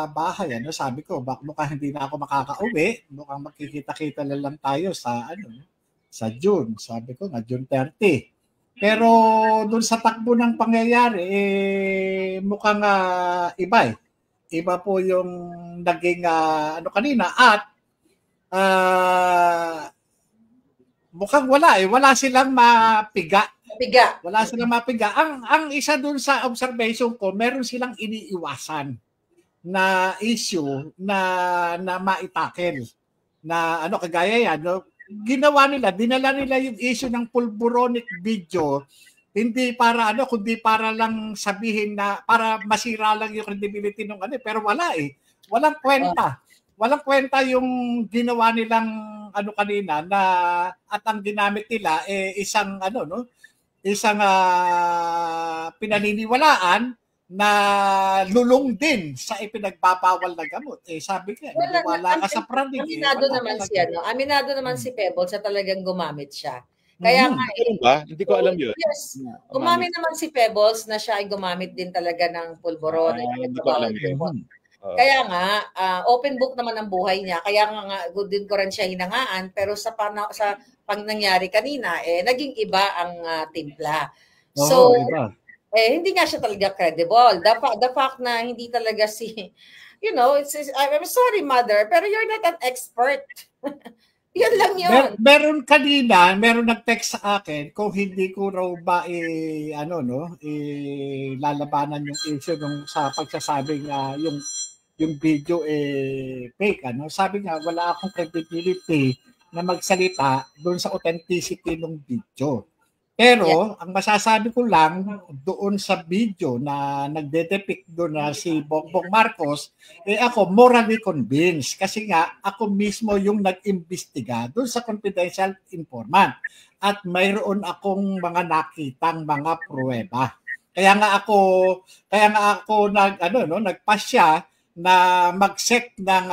bahay. Sabi ko, mukhang hindi na ako makakauwi. Mukhang magkikita-kita lang tayo sa sa June. Sabi ko nga June 30. Pero doon sa takbo ng pangyayari, mukhang iba Iba po yung naging kanina at mukhang wala silang mapiga. Wala silang mapiga. Ang isa dun sa observation ko, meron silang iniiwasan na issue na maitakel. Na kagaya yan, ginawa nila, dinala nila yung issue ng pulboronic video hindi para kundi para lang sabihin na para masira lang yung credibility ng pero wala walang kwenta. Walang kwenta yung ginawa nilang kanina na at ang ginamit nila isang isang pinaniniwalaan na lulong din sa ipinagbabawal na gamot. Sabi ko, wala ka sa praning. Aminado naman si Pebbles sa talagang gumamit siya. Kaya nga, hindi ko alam yun. Yes. Gumamit naman si Pebbles na siya ay gumamit din talaga ng pulboron. Kaya nga, open book naman ang buhay niya. Kaya nga, good din ko rin siya hinangaan. Pero sa pang nangyari kanina, naging iba ang timpla. So, hindi nga siya talaga credible. The fact na hindi talaga I'm sorry, mother, pero you're not an expert. Yun lang yun. Meron kanina, meron nag-text sa akin kung hindi ko raw ba lalabanan yung issue sa pagsasabing yung video fake. Sabi nga, wala akong credibility na magsalita doon sa authenticity ng video. Pero, ang masasabi ko lang doon sa video na nagde-depict doon na si Bongbong Marcos, ako morally convinced kasi nga ako mismo yung nag-imbestiga doon sa confidential informant at mayroon akong mga nakitang mga pruweba. Kaya nga ako nagpasya na mag-set ng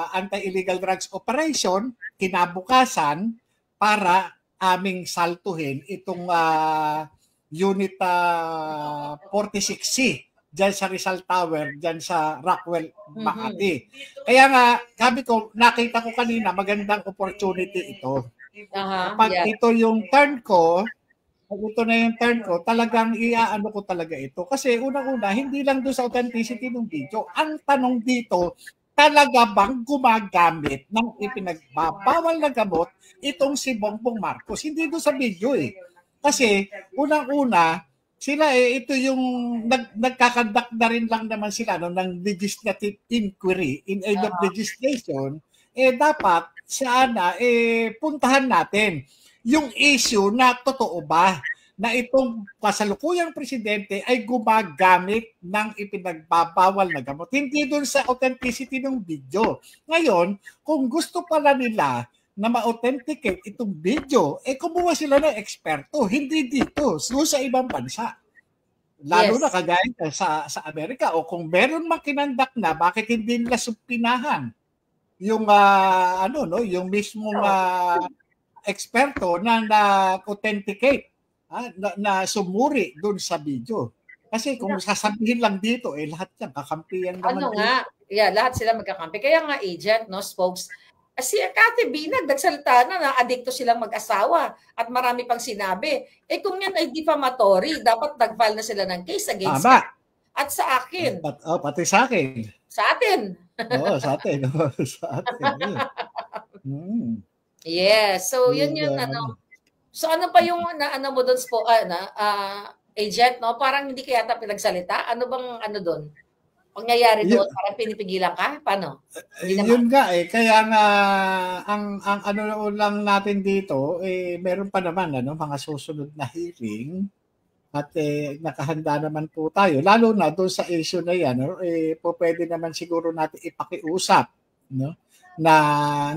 anti-illegal drugs operation kinabukasan para aming saltuhin itong Unit 46C dyan sa Rizal Tower, dyan sa Rockwell, Makati. Kaya nga, sabi ko, nakita ko kanina, magandang opportunity ito. Kapag ito yung turn ko, pag ito na yung turn ko, talagang iaano ko talaga ito. Kasi unang-una, hindi lang doon sa authenticity ng video. Ang tanong dito, talaga bang gumagamit ng ipinagbabawal na gamot itong si Bongbong Marcos? Hindi doon sa video eh. Kasi unang-una, sila ito yung nagkakandak na rin lang naman sila ng legislative inquiry in aid of legislation, dapat sana puntahan natin yung issue na totoo ba na itong kasalukuyang presidente ay gumagamit ng ipinagbabawal na gamot. Hindi doon sa authenticity ng video. Ngayon, kung gusto pala nila na ma-authenticate itong video, kumuha sila ng eksperto, hindi dito, sa ibang bansa. Lalo na kagaya sa Amerika, o kung meron makinandak na, bakit hindi nila supinahan yung yung mismong eksperto na authenticate, na sumuri doon sa video. Kasi kung sasabihin lang dito, lahat yan kakampiyan naman. Lahat sila magkakampi. Kaya nga agent, spokes, si Cathy Binag, nagsalita na adikto silang mag-asawa at marami pang sinabi. Kung yan ay defamatory, dapat nag-file na sila ng case against at sa akin. Pati sa akin. Sa atin. Oo, sa atin. Sa atin. Yes. So, yun yung So, ano pa yung mo doon, agent, Parang hindi kaya pinagsalita? Ano bang doon? Pangyayari doon, parang pinipigilan ka? Paano? Yun nga kaya nga ang lang natin dito meron pa naman mga susunod na hearing at nakahanda naman po tayo, lalo na doon sa issue na yan, pwede naman siguro natin ipakiusap, na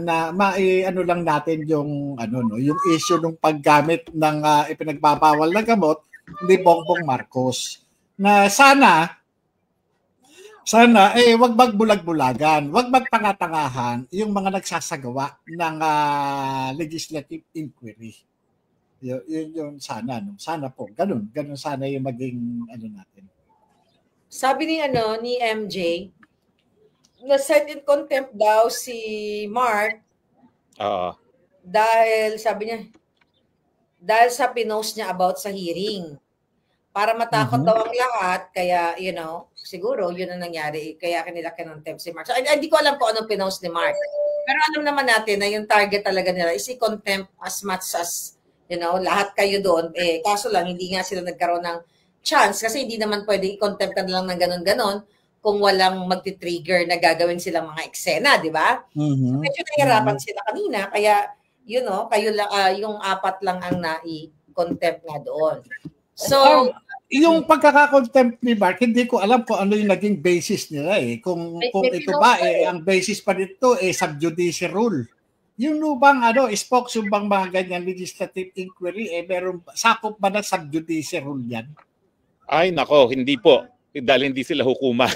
lang natin yung yung issue ng paggamit ng ipinagbabawal na gamot ni Bongbong Marcos, na sana wag magbulag-bulagan, wag magtanga-tangahan yung mga nagsasagawa ng legislative inquiry. Yun sana, sana po ganun sana yung maging natin. Sabi ni MJ, na-set in contempt daw si Mark. Dahil sabi niya, dahil sa pinost niya about sa hearing. Para matakot daw ang lahat, kaya, siguro, yun ang nangyari. Kaya kanila kinontempt si Mark. So, hindi ko alam kung anong pinost ni Mark. Pero alam naman natin na yung target talaga nila is i-contempt as much as, lahat kayo doon. Kaso lang, hindi nga sila nagkaroon ng chance kasi hindi naman pwede i-contempt ka lang ng ganon-ganon kung walang magti-trigger na gagawin silang mga eksena, di ba? So, medyo nahirapan sila kanina. Kaya, kayo lang, yung 4 lang ang nai-contempt nga doon. So, yung pagkaka-contempt ni Mark, hindi ko alam kung ano yung naging basis nila Kung ito ba ang basis pa nito sub judice rule. Yung bang spokes yung bang mga ganyan legislative inquiry meron sakop ba na sub judice rule yan? Ay nako, hindi po. Dahil hindi sila hukuman.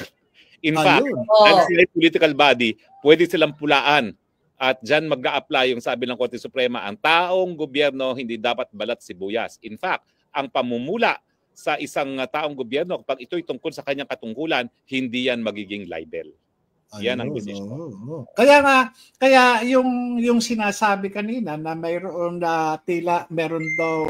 In fact, dahil sila political body, pwede silang pulaan. At dyan mag-a-apply yung sabi ng Korte Suprema, ang taong gobyerno hindi dapat balat sibuyas. In fact, ang pamumula sa isang taong gobyerno, kapag ito'y tungkol sa kanyang katungkulan, hindi yan magiging libel. Yan ang decision. Kaya yung sinasabi kanina na mayroon meron daw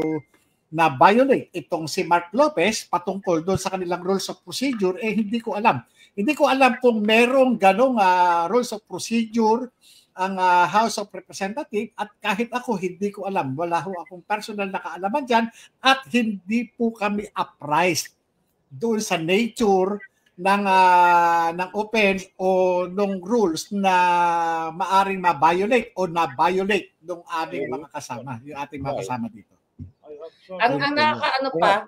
na violate itong si Mark Lopez patungkol doon sa kanilang rules of procedure, hindi ko alam. Hindi ko alam kung merong ganong rules of procedure ang House of Representatives at kahit ako hindi ko alam. Wala ho akong personal na kaalaman dyan at hindi po kami apprised doon sa nature ng offense o ng rules na maaring ma-violate o na-violate ng aming mga kasama, yung ating mga kasama dito. Ang nakakaano pa,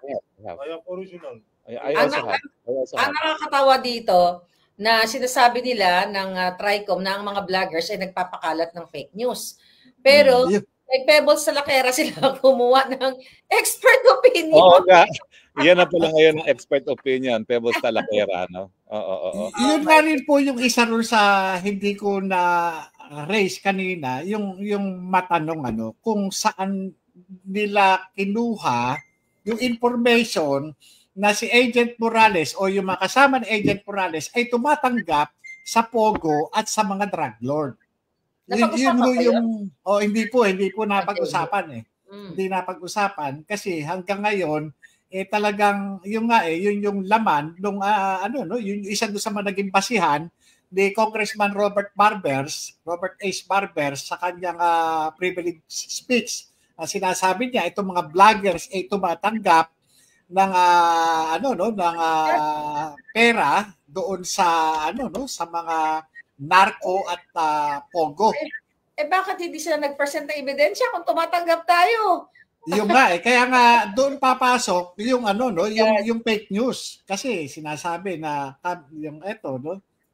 ang nakakatawa dito, na sinasabi nila ng TRICOM na ang mga vloggers ay nagpapakalat ng fake news. Pero may Pebbles sa Lakera sila kumuha ng expert opinion. Oo nga. Yan na pala ngayon ng expert opinion, Pebbles sa Lakera, no? Oo. Yun nga rin po yung isa rin sa hindi ko na raise kanina, yung matanong kung saan nila kinuha yung information na si Agent Morales o yung mga kasama ni Agent Morales ay tumatanggap sa Pogo at sa mga drug lord. Napag-usapan ba yun? Hindi po napag-usapan eh. Hindi napag-usapan kasi hanggang ngayon talagang yun yung laman nung yung isa doon sa mga naging basihan ni Congressman Robert H. Barbers sa kanyang privilege speech. Sinasabi niya itong mga vloggers ay tumatanggap ng pera doon sa sa mga narco at pogo. Bakit hindi sila nag-present ng ebidensya kung tumatanggap tayo? Yung kaya nga doon papasok yung yung fake news kasi sinasabi na yung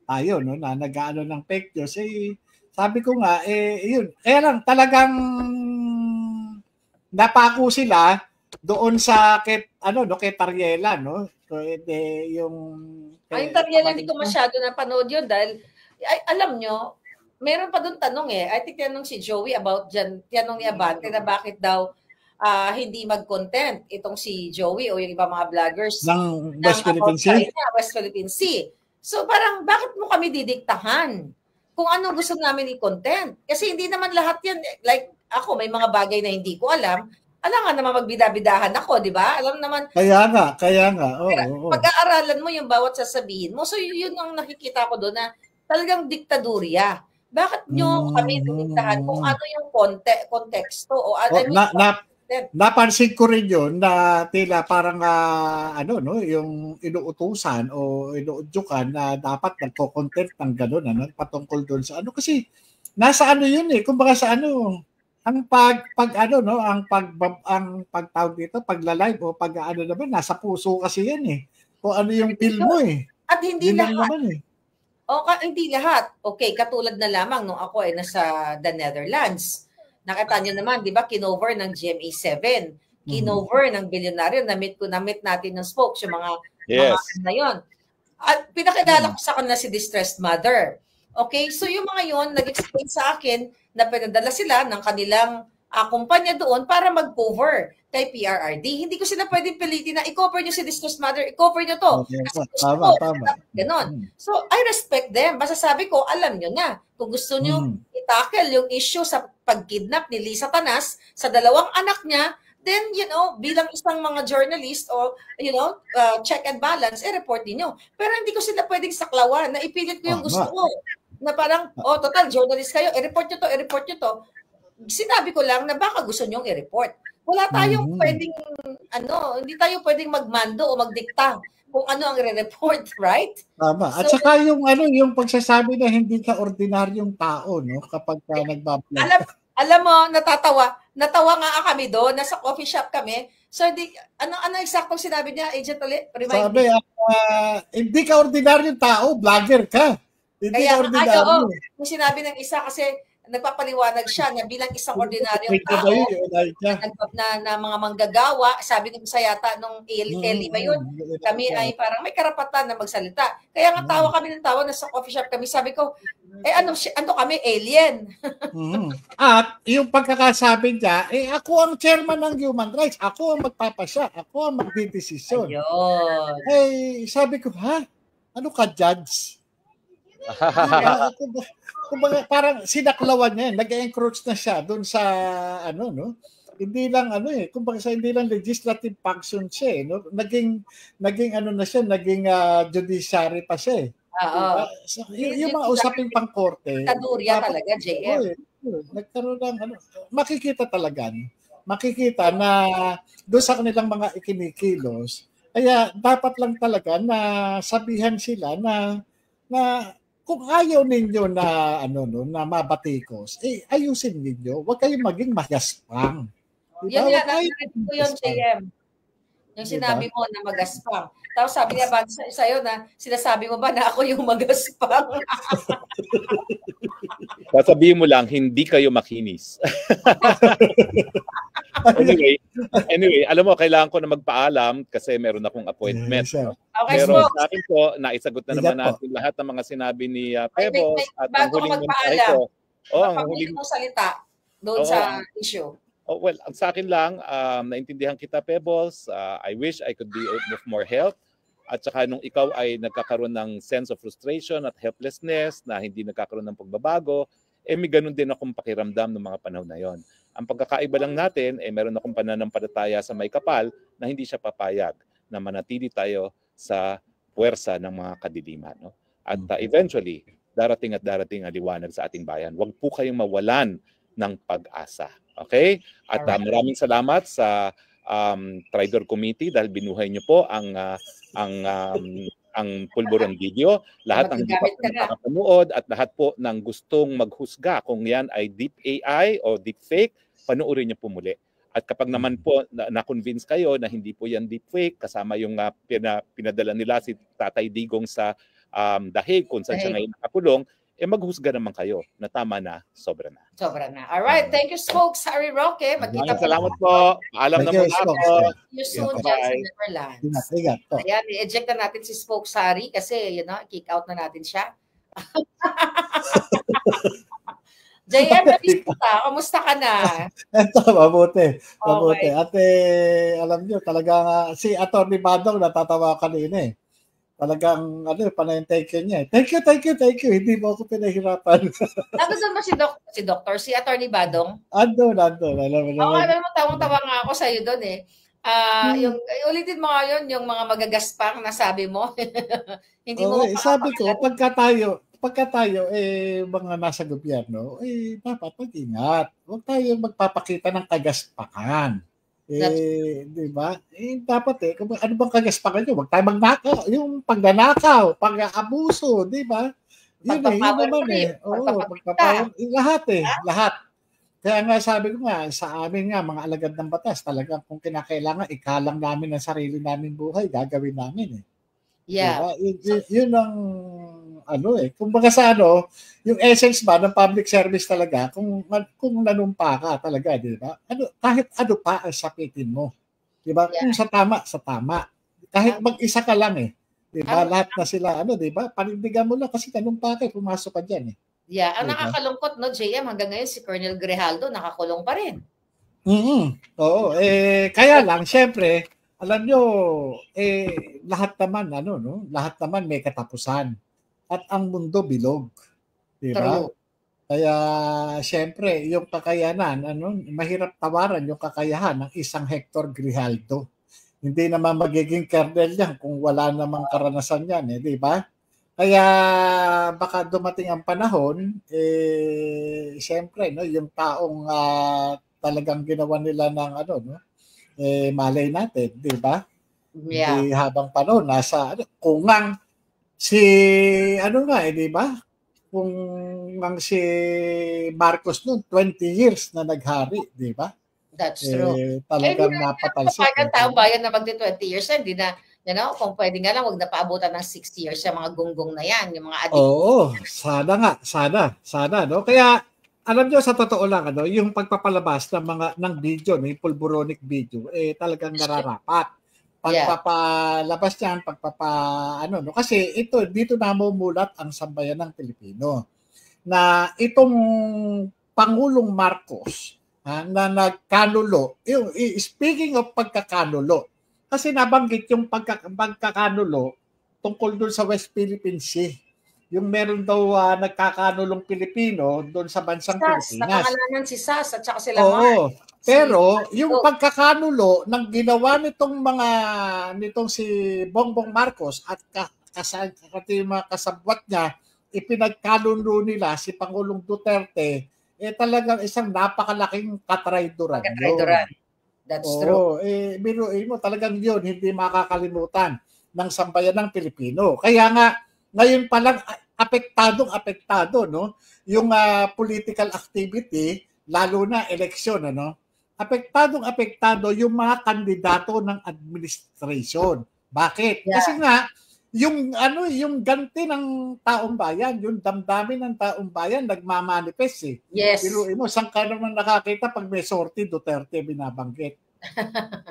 tayo na nag-aano ng fake news sabi ko nga yun kaya lang talagang napako sila doon sa kay Tariela yung Yung Tariela hindi ko masyado napanood yun dahil alam nyo meron pa doon tanong I think tinanong si Joey about tinanong ni Abante na bakit daw hindi mag-content itong si Joey o yung iba mga vloggers ng West Philippine Sea. West Philippine Sea. So parang bakit mo kami didiktahan kung ano gusto namin i-content? Kasi hindi naman lahat yan. Like ako, may mga bagay na hindi ko alam. Alam nga naman magbida-bidahan ako, di ba? Alam naman. Kaya nga. Pag-aaralan mo yung bawat sasabihin mo. So yun ang nakikita ko doon na talagang diktadurya. Bakit nyo kami didiktahan kung ano yung konteksto o napansin ko rin yun na tila parang yung inuutusan o inuudyukan na dapat nagko-content ng gano'n patungkol doon sa kasi nasa yun kumbaga sa ang pagtawag dito pagla-live o naman nasa puso kasi yan kung ano yung feel mo at hindi yun lahat naman hindi lahat okay katulad na lamang nung ako nasa the Netherlands. Nakita niyo naman, di ba, kinover ng GMA7, kinover ng bilyonaryo, namit natin ng spokes, yung mga na yun. At pinakilala ko sa kanila si Distressed Mother. Okay, so yung mga yun, nag-explain sa akin na pinadala sila ng kanilang kumpanya doon para mag-cover kay PRRD. Hindi ko sila pwedeng pilitin na i-cover nyo si Distressed Mother, i-cover nyo to. Okay. Kasi tama. Ganon. So, I respect them. Basta sabi ko, alam nyo na, kung gusto nyo i-tackle yung issue sa pag-kidnap ni Lisa Tanas sa dalawang anak niya, then, bilang isang mga journalist o, check and balance, report niyo. Pero hindi ko sila pwedeng saklawan na ipilit ko yung gusto ko. Na parang, total, journalist kayo, i-report nyo to. Sinabi ko lang na baka gusto nyong i-report. Wala tayong pwedeng, hindi tayo pwedeng magmando o magdikta kung ano ang i-report, right? Tama. At saka yung pagsasabi na hindi ka ordinaryong tao, kapag ka nagbablog. Alam mo, natawa nga kami doon, nasa coffee shop kami. So, ano eksaktong sinabi niya, Agent ulit? Sabi, hindi ka ordinaryong tao, vlogger ka. Hindi ka ordinaryo. Yung sinabi ng isa kasi, nagpapaliwanag siya na bilang isang ordinaryong tao na mga manggagawa, sabi ng isa yata nung Eli ba yun, kami ay parang may karapatan na magsalita. Kaya nga tawa kami ng tawa, nasa coffee shop kami, sabi ko, ano kami, alien. At yung pagkakasabi niya, ako ang chairman ng human rights, ako ang magpapasya, ako ang magdidesisyon. Sabi ko, ano ka, judge? Kumbaga parang sinaklawan niya, nag-encroach na siya doon sa hindi lang kumbaga sa hindi lang legislative function siya naging na siya, naging judiciary pa siya yung mga usaping pangkorte. Kadurya talaga, JM. Nagkaroon ng makikita na doon sa kanilang mga ikinikilos. Kaya dapat lang talaga na sabihan sila na kung ayaw ninyo na na mabatikos, ayusin ninyo. Huwag kayong maging magaspang. Diba? Yun ko yun, JM. Yung sinabi mo na magaspang. Tapos sabi niya ba sa'yo na sinasabi mo ba na ako yung magaspang? Sasabihin mo lang, hindi kayo makinis. Anyway, alam mo, kailangan ko na magpaalam kasi meron akong appointment. Pero sa akin po, naisagot na naman natin lahat ng mga sinabi ni Pebos at ang huling mensahe ko. Ang huling mong salita doon sa issue. Oh, well, ang sa akin lang, naintindihan kita, Pebbles. I wish I could be of more help. At saka nung ikaw ay nagkakaroon ng sense of frustration at helplessness na hindi nagkakaroon ng pagbabago, may ganun din akong pakiramdam ng mga panahon na yon. Ang pagkakaiba lang natin, meron akong pananampalataya sa may kapal na hindi siya papayag na manatili tayo sa puwersa ng mga kadiliman. No? At eventually, darating ang liwanag sa ating bayan. Huwag po kayong mawalan ng pag-asa. Okay? At maraming salamat sa Tridor Committee dahil binuhay niyo po ang Pulburon video. Lahat ng nakapanood at lahat po ng gustong maghusga kung yan ay deep AI o deep fake, panoorin niyo po muli. At kapag naman po na-convince kayo na hindi po yan deep fake, kasama yung pinadala nila si Tatay Digong sa The Hague kung saan siya ngayon nakakulong, maghusga naman kayo na tama na, sobra na. Sobra na. Alright, thank you, Spokes. Harry Roque. Magkita po. Salamat po. Paalam na muna ako. See you soon dyan sa Netherlands. Ayan, i-eject na natin si Spokes Harry kasi, kick out na natin siya. JM, kamusta ka na? Ito, mabuti. Mabuti. Okay. At alam nyo, talagang si Atty. Badong natatawa kanina eh. Talagang, panayintake niya. Thank you. Hindi mo ako pinahirapan. Nagustuhan mo si Doktor, si Atty. Badong? Ando. Alam mo, tawang-tawa nga ako sa'yo doon eh. Ulitin mo nga yun, yung mga magagaspang na sabi mo. Hindi mo sabi ko, pagka tayo mga nasa gobyerno, dapat mag-ingat. Huwag tayo magpapakita ng kagaspakan. Di ba? Dapat kung ano bang kagaspakan nyo? Huwag tayo magnakaw. Yung pagnanakaw, pag-abuso, di ba? Yun naman lahat. Lahat. Kaya nga sabi ko nga, sa amin nga, mga alagad ng batas, talagang kung kinakailangan, ikalang namin ang sarili namin buhay, gagawin namin Yeah. Diba? Yun ang kumbaga sa yung essence ba ng public service talaga, kung nanumpa ka talaga, di ba? Kahit pa ang sapitin mo. Di ba? Kung sa tama. Kahit mag-isa ka lang di ba? Lahat na sila, di ba? Panindigan mo lang kasi nanumpa ka, pumasok ka dyan Yeah, ang nakakalungkot, JM, hanggang ngayon si Colonel Grijaldo nakakulong pa rin. Oo, kaya lang, syempre, alam nyo, lahat naman, lahat naman may katapusan. At ang mundo bilog. Di ba? Kaya, syempre, yung kakayanan, mahirap tawaran yung kakayahan ng isang Hector Grijaldo. Hindi naman magiging kernel yan kung wala namang karanasan yan, di ba? Kaya, baka dumating ang panahon, syempre, yung taong talagang ginawa nila ng malay natin, di ba? Yeah. Hindi habang panahon, nasa, kung ang si di ba? Kung ang si Marcos noon 20 years na naghari, di ba? That's true. Talagang napatalsik. Kung taong bayan na magdi-20 years hindi na, kung pwede nga lang, wag na paabutan ng 6 years sa mga gunggong na yan, yung mga adik. Oo, sana, no? Kaya, alam nyo, sa totoo lang, yung pagpapalabas ng video, yung pulburonic video, talagang nararapat. Pagpapalabas niyan, kasi dito namumulat ang sambayan ng Pilipino na itong Pangulong Marcos na nagkanulo, speaking of pagkakanulo, kasi nabanggit yung pagkakanulo tungkol doon sa West Philippine Sea. Yung meron daw nagkakanulong Pilipino doon sa bansang Pilipinas. Nakakalanan si SAS at saka sila Mark. Pero yung pagkakanulo ng ginawa nitong si Bongbong Marcos at mga kasabwat niya, ipinagkanulo nila si Pangulong Duterte, talagang isang napakalaking katrayduran. That's true. Biruin mo, talagang yun, hindi makakalimutan ng sambayan ng Pilipino. Kaya nga, ngayon pa lang, apektado, no? Yung political activity, lalo na eleksyon, apektado yung mga kandidato ng administration. Bakit? Yeah. Kasi nga yung ganti ng taong bayan, yung damdamin ng taong bayan nagmamanifest Yes. Biruin mo, saan ka naman nakakita pag may sortie Duterte binabanggit?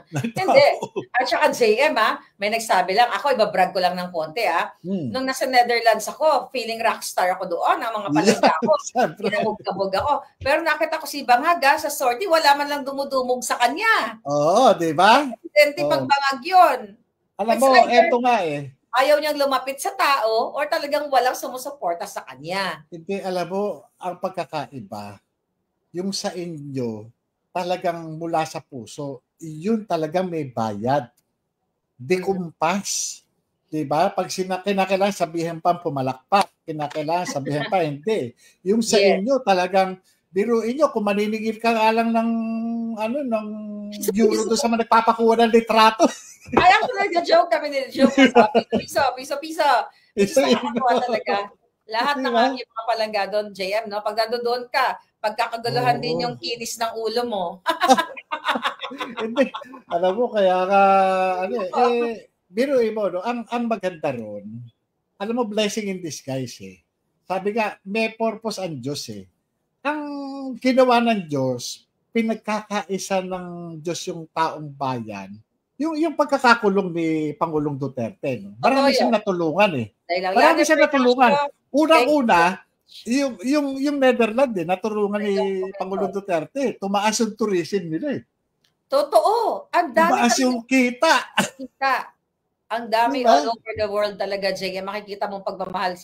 Hindi. At saka JM, may nagsabi lang, ako ibabrag ko lang ng konti. Nung nasa Netherlands ako, feeling rockstar ako doon, ang mga palangga ko, kinabog-kabog ako. Pero nakita ko si Bangag sa sortie, wala man lang dumudumog sa kanya. Oo, di ba? Evidente pag Bangag yun. Alam mo, eto nga ayaw niyang lumapit sa tao or talagang walang sumusuporta sa kanya. Hindi, alam mo, ang pagkakaiba, yung sa inyo, talagang mula sa puso, yun talagang may bayad. Dekumpas. Diba? Pag kinakailangan sabihin pa pumalakpak, kinakailangan sabihin pa hindi. Yung sa inyo talagang biruin nyo, kung maniningil ka nga lang ng ng euro doon sa mga nagpapakuha ng litrato. Ay, ako nag-joke kami nila-joke. Piso. Talaga. Lahat ng aking mga palangga doon, JM, no? Pag doon ka, pagkakaguluhan din yung kinis ng ulo mo. Hindi. Alam mo, kaya ka, biruin mo, no? Ang maganda ron, alam mo, blessing in disguise Sabi nga, may purpose ang Diyos Ang ginawa ng Diyos, pinagkakaisa ng Diyos yung taong bayan, yung pagkakakulong ni Pangulong Duterte. No? Marami siyang natulungan Marami siyang natulungan. Unang-una, yung Netherlands natulungan ni Pangulong Duterte. Tumaas yung tourism nila Totoo. Ang dami. Tumaas yung kita. Ang dami all over the world talaga, Jay. Makikita mong pagmamahal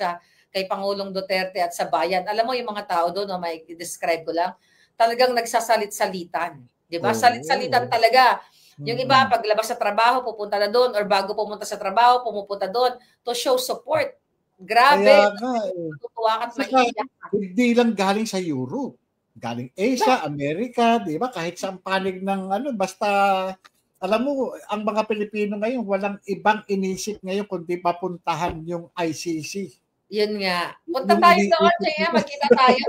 kay Pangulong Duterte at sa bayan. Alam mo yung mga tao doon, may describe ko lang, talagang nagsasalit-salitan. Di ba? Salit-salitan talaga. Yung iba, paglabas sa trabaho, pupunta na doon, or bago pumunta sa trabaho, pumupunta doon to show support. Grabe. Tutuwa at maiiyak. Hindi lang galing sa Europe. Galing Asia, Amerika, di ba? Kahit sa panig ng basta, alam mo, ang mga Pilipino ngayon, walang ibang inisip ngayon kundi papuntahan yung ICC. Yun nga. Punta tayo doon, Jaya, magkita tayo.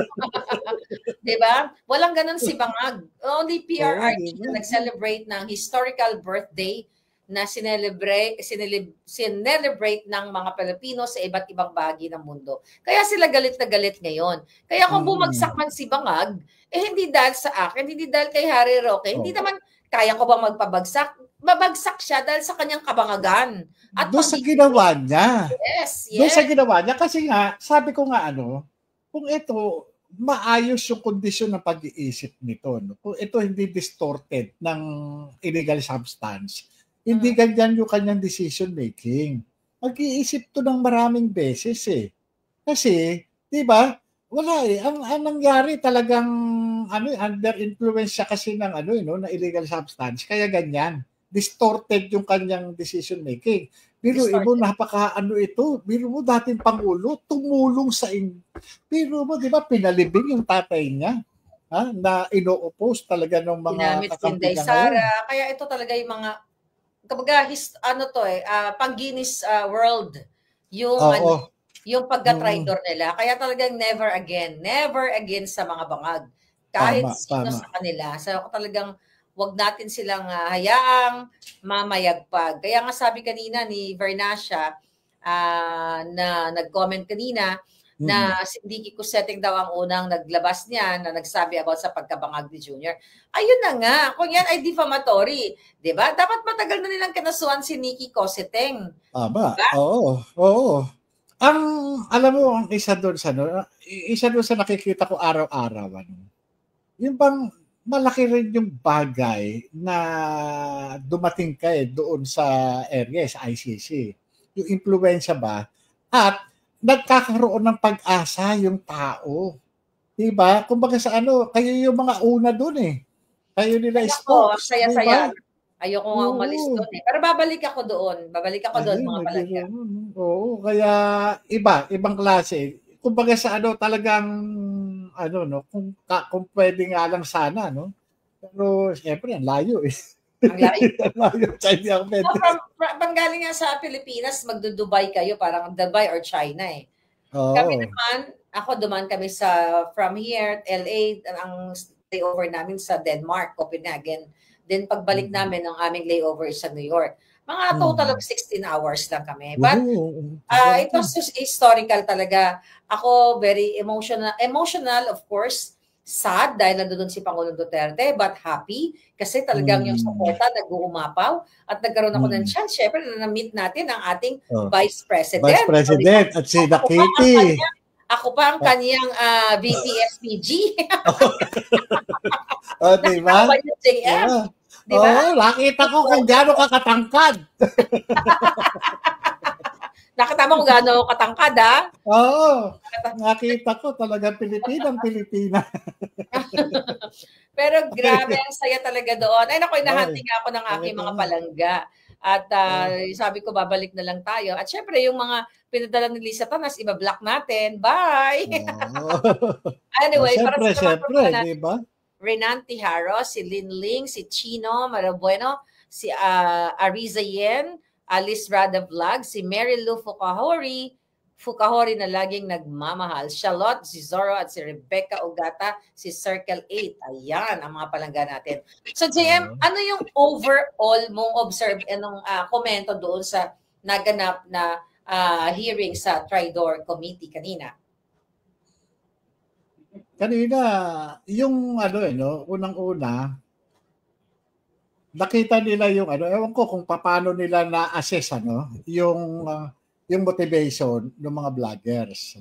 Di ba? Walang ganun si Bangag. Only PRRD nag-celebrate ng historical birthday na sinelebrate ng mga Pilipino sa iba't ibang bahagi ng mundo. Kaya sila galit na galit ngayon. Kaya kung bumagsak man si Bangag, hindi dahil sa akin, hindi dahil kay Harry Roque, hindi naman kaya ko bang magpabagsak? Babagsak siya dahil sa kanyang kabangagan. At doon sa ginawa niya. Yes. Doon sa ginawa niya. Kasi nga, sabi ko nga kung ito, maayos yung kondisyon ng pag-iisip nito. No? Kung ito hindi distorted ng illegal substance, hindi ganyan yung kanyang decision making. Mag-iisip to ng maraming beses Kasi, di ba, wala Ang nangyari talagang under influence siya kasi ng na illegal substance. Kaya ganyan. Distorted yung kanyang decision making. Biro mo, biro mo dating Pangulo, tumulong sa biro mo, di ba, pinalibing yung tatay niya. Na ino-oppose talaga ng mga kakampi niya ngayon. Kaya ito talaga yung mga pang-Guinness World yung pagka-traidor nila. Kaya talagang never again sa mga Bangag. Kahit sino sa kanila. So talagang wag natin silang hayaang mamayagpag. Kaya nga sabi kanina ni Vernacia na nag-comment kanina na si Dicky Cusetting daw ang unang naglabas niya na nagsabi about sa pagkabangag ni Junior. Ayun na nga, kung yan ay defamatory, di ba? Dapat matagal na nilang kinasuhan si Nicky Cusetting. Diba? Oo. Alam mo, ang isa doon sa nakikita ko araw-araw, yung bang malaki rin yung bagay na dumating ka doon sa area, sa ICC. Yung impluwensya ba? At nagkakaroon ng pag-asa yung tao. Diba? Kumbaga sa kayo yung mga una doon Kayo nila spokes. Saya-saya. Ayoko nga umalis doon Pero babalik ako doon. Mga palangga. Oo, kaya ibang klase. Kumbaga sa talagang kung pwede nga lang sana, Pero siyempre, ang layo Ang layo. Panggaling nga sa Pilipinas, magdo-Dubai kayo, parang Dubai or China Kami naman, dumaan kami from here, LA, ang layover namin sa Denmark, Copenhagen. Then pagbalik namin, ang aming layover sa New York. Mga total of 16 hours lang kami. But it was just historical talaga. Ako, very emotional of course, sad dahil nandoon si Pangulong Duterte, but happy kasi talagang yung suporta nag-uumapaw at nagkaroon ako ng chance. Siyempre, na-meet natin ang ating Vice President. Vice President at si Dakiti. Ako pa ang kanyang VP-SPG. Diba? JM. Diba? Nakita ko kung gaano ka katangkad. Nakita mo kung gaano katangkad, ha? Oo. Nakita ko talaga Pilipina. Pero grabe, ang saya talaga doon. Ay, naku, inahanting ako ng aking mga palangga. At sabi ko, babalik na lang tayo. At syempre, yung mga pinadala ni Lisa Tanas, iba-block natin. Bye! Anyway, syempre, di ba? Renan Tijaros, si Lin Ling, si Chino Marabueno, si Ariza Yen, Alice Rada Vlog, si Mary Lou Fukahori na laging nagmamahal, Charlotte Zizoro at si Rebecca Ogata, si Circle 8. Ayan, ang mga palangga natin. So JM, ano yung overall mong observe anong komento doon sa naganap na hearing sa Tridor Committee kanina? Kanina, yung unang-una, nakita nila yung ewan ko kung paano nila na-assess yung motivation ng mga vloggers.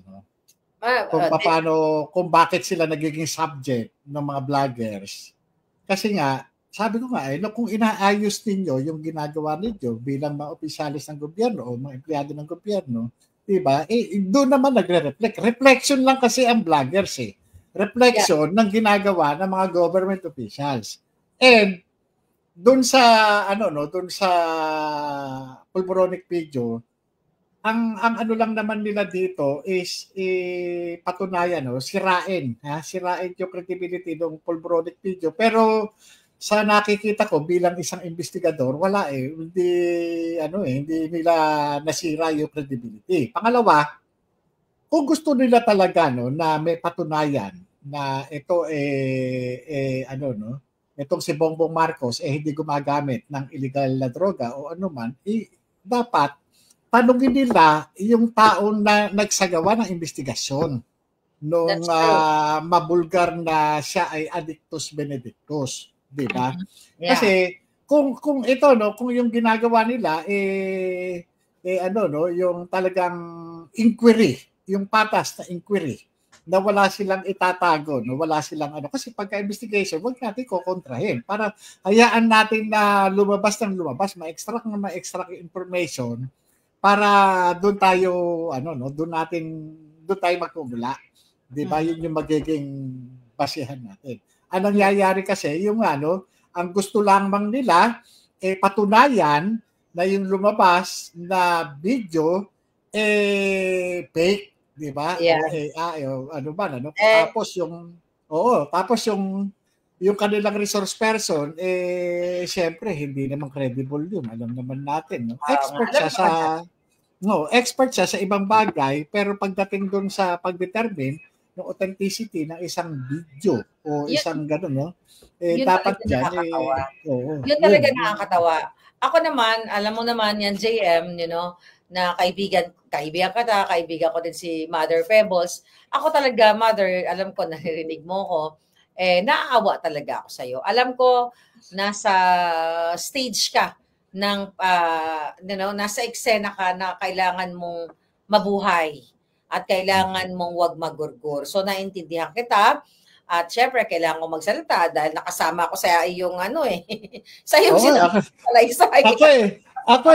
Kung bakit sila nagiging subject ng mga vloggers. Kasi nga, sabi ko nga, kung inaayos ninyo yung ginagawa ninyo bilang mga opisyalis ng gobyerno o mga empleyado ng gobyerno, diba? Doon naman nagre-reflect. Reflection lang kasi ang vloggers Reflection ng ginagawa ng mga government officials. And doon sa pulboronic video, ang lang naman nila dito is patunayan, sirain yung credibility ng pulboronic video. Pero sa nakikita ko bilang isang investigador, wala hindi nila nasira yung credibility. Pangalawa, kung gusto nila talaga na may patunayan na ito itong si Bongbong Marcos hindi gumagamit ng illegal na droga o anuman, dapat tanungin nila yung taong na nagsagawa ng investigasyon nung mabulgar na siya ay Addictus Benedictus, di ba? Yeah. Kasi kung ito kung yung ginagawa nila yung talagang inquiry, yung patas na inquiry, na wala silang itatago, wala silang kasi pagka-investigation, wag natin kokontrahin para hayaan natin na lumabas ma-extract yung information para doon tayo doon tayo magkumula. 'Di ba? Yun yung magiging basihan natin. Ang nangyayari kasi yung ang gusto lamang nila patunayan na yung lumabas na video fake. Di ba? Yeah. Tapos yung kanilang resource person syempre hindi naman credible yun. Alam naman natin, expert siya sa ibang bagay, pero pagdating doon sa pag-determine ng authenticity ng isang video o isang dapat diyan yun talaga nakakatawa. Ako naman, alam mo naman yan, JM, na kaibigan ko din si Mother Pebbles. Ako talaga, Mother, alam ko, naririnig mo ko, naaawa talaga ako sa'yo. Alam ko, nasa stage ka ng, nasa eksena ka na kailangan mong mabuhay at kailangan mong wag magurgur. So, naintindihan kita. At syempre, kailangan ko magsalita dahil nakasama ko sa iyong sa iyong sinasaysay. Ako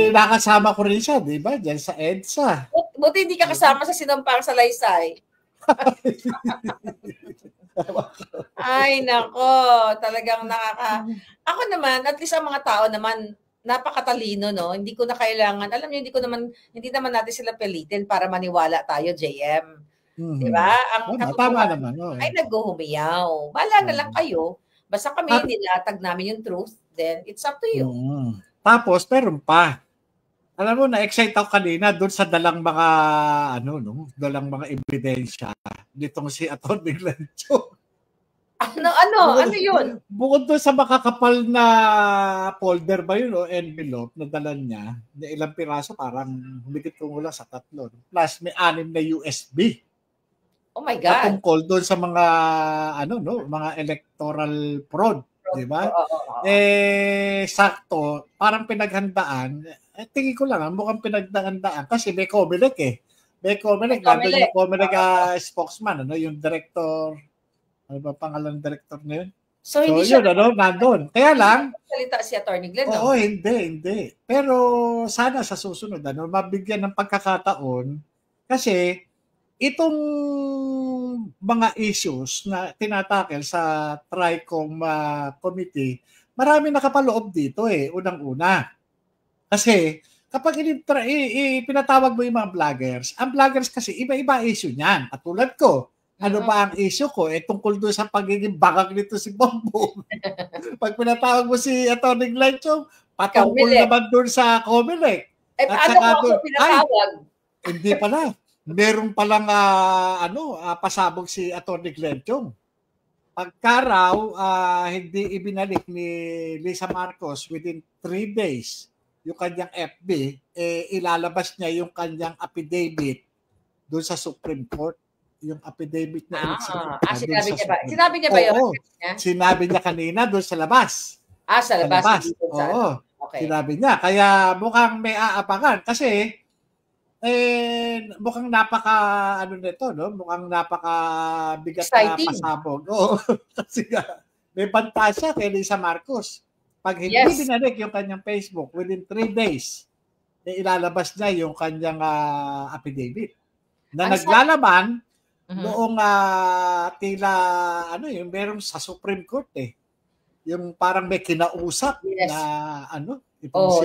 nakasama ko rin siya, di ba? Diyan sa EDSA. Buti hindi ka kasama sa Sinampang Salaysay. Ay, nako. Talagang Ako naman, at least ang mga tao naman, napakatalino, no? Hindi ko na kailangan. Alam niyo, hindi naman natin sila pilitin para maniwala tayo, JM. Di ba? Ang tama naman. Ay naghuhumiyaw. Bala na lang kayo. Basta kami nilatag namin yung truth, then it's up to you. Tapos, meron pa. Alam mo, na-excite ako kanina doon sa dalang mga, dalang mga ebidensya nitong si Atty. Lancho. Ano yun? Bukod doon sa makakapal na folder ba yun o envelope na dala niya, na ilang piraso, parang humigit kung wala sa 3. Plus, may 6 na USB. Oh my God. Patungkol doon sa mga mga electoral fraud, di ba? Sakto, parang pinaghandaan. Tingin ko lang, mukhang pinaghandaan kasi may COMELEC eh. May COMELEC, nandun yung COMELEC spokesman, yung director, ano ba pangalan ng director na yun? So hindi siya nandun. Kaya lang, salita si Attorney Glenn, no? Oo, hindi. Pero sana sa susunod, mabigyan ng pagkakataon kasi itong mga issues na tinatakel sa TRICOM committee, marami nakapaloob dito unang-una. Kasi kapag pinatawag mo yung mga vloggers, ang vloggers kasi iba-iba issue niyan. Katulad ko, ano ba ang issue ko? Tungkol doon sa pagiging bangag nito si Bongbong. Pag pinatawag mo si Atty. Glenchong, patungkol naman doon sa COMELEC. Paano mo ako pinatawag? Hindi pala. Meron palang pasabog si Atty. Glenchong. Pagka raw hindi ibinalik ni Lisa Marcos within 3 days yung kanyang FB, ilalabas niya yung kanyang affidavit doon sa Supreme Court. Yung affidavit na sinabi niya ba yun? Oo, sinabi niya kanina doon sa labas. Sa labas. Oo, okay. Sinabi niya. Kaya mukhang may aapangan kasi mukhang mukhang napakabigat na pasabog. Oo, kasi may banta siya kay Lisa Marcos. Pag hindi binalik yung kanyang Facebook within 3 days, ilalabas niya yung kanyang affidavit na naglalaban noong tila yung merong sa Supreme Court yung parang may kinausap na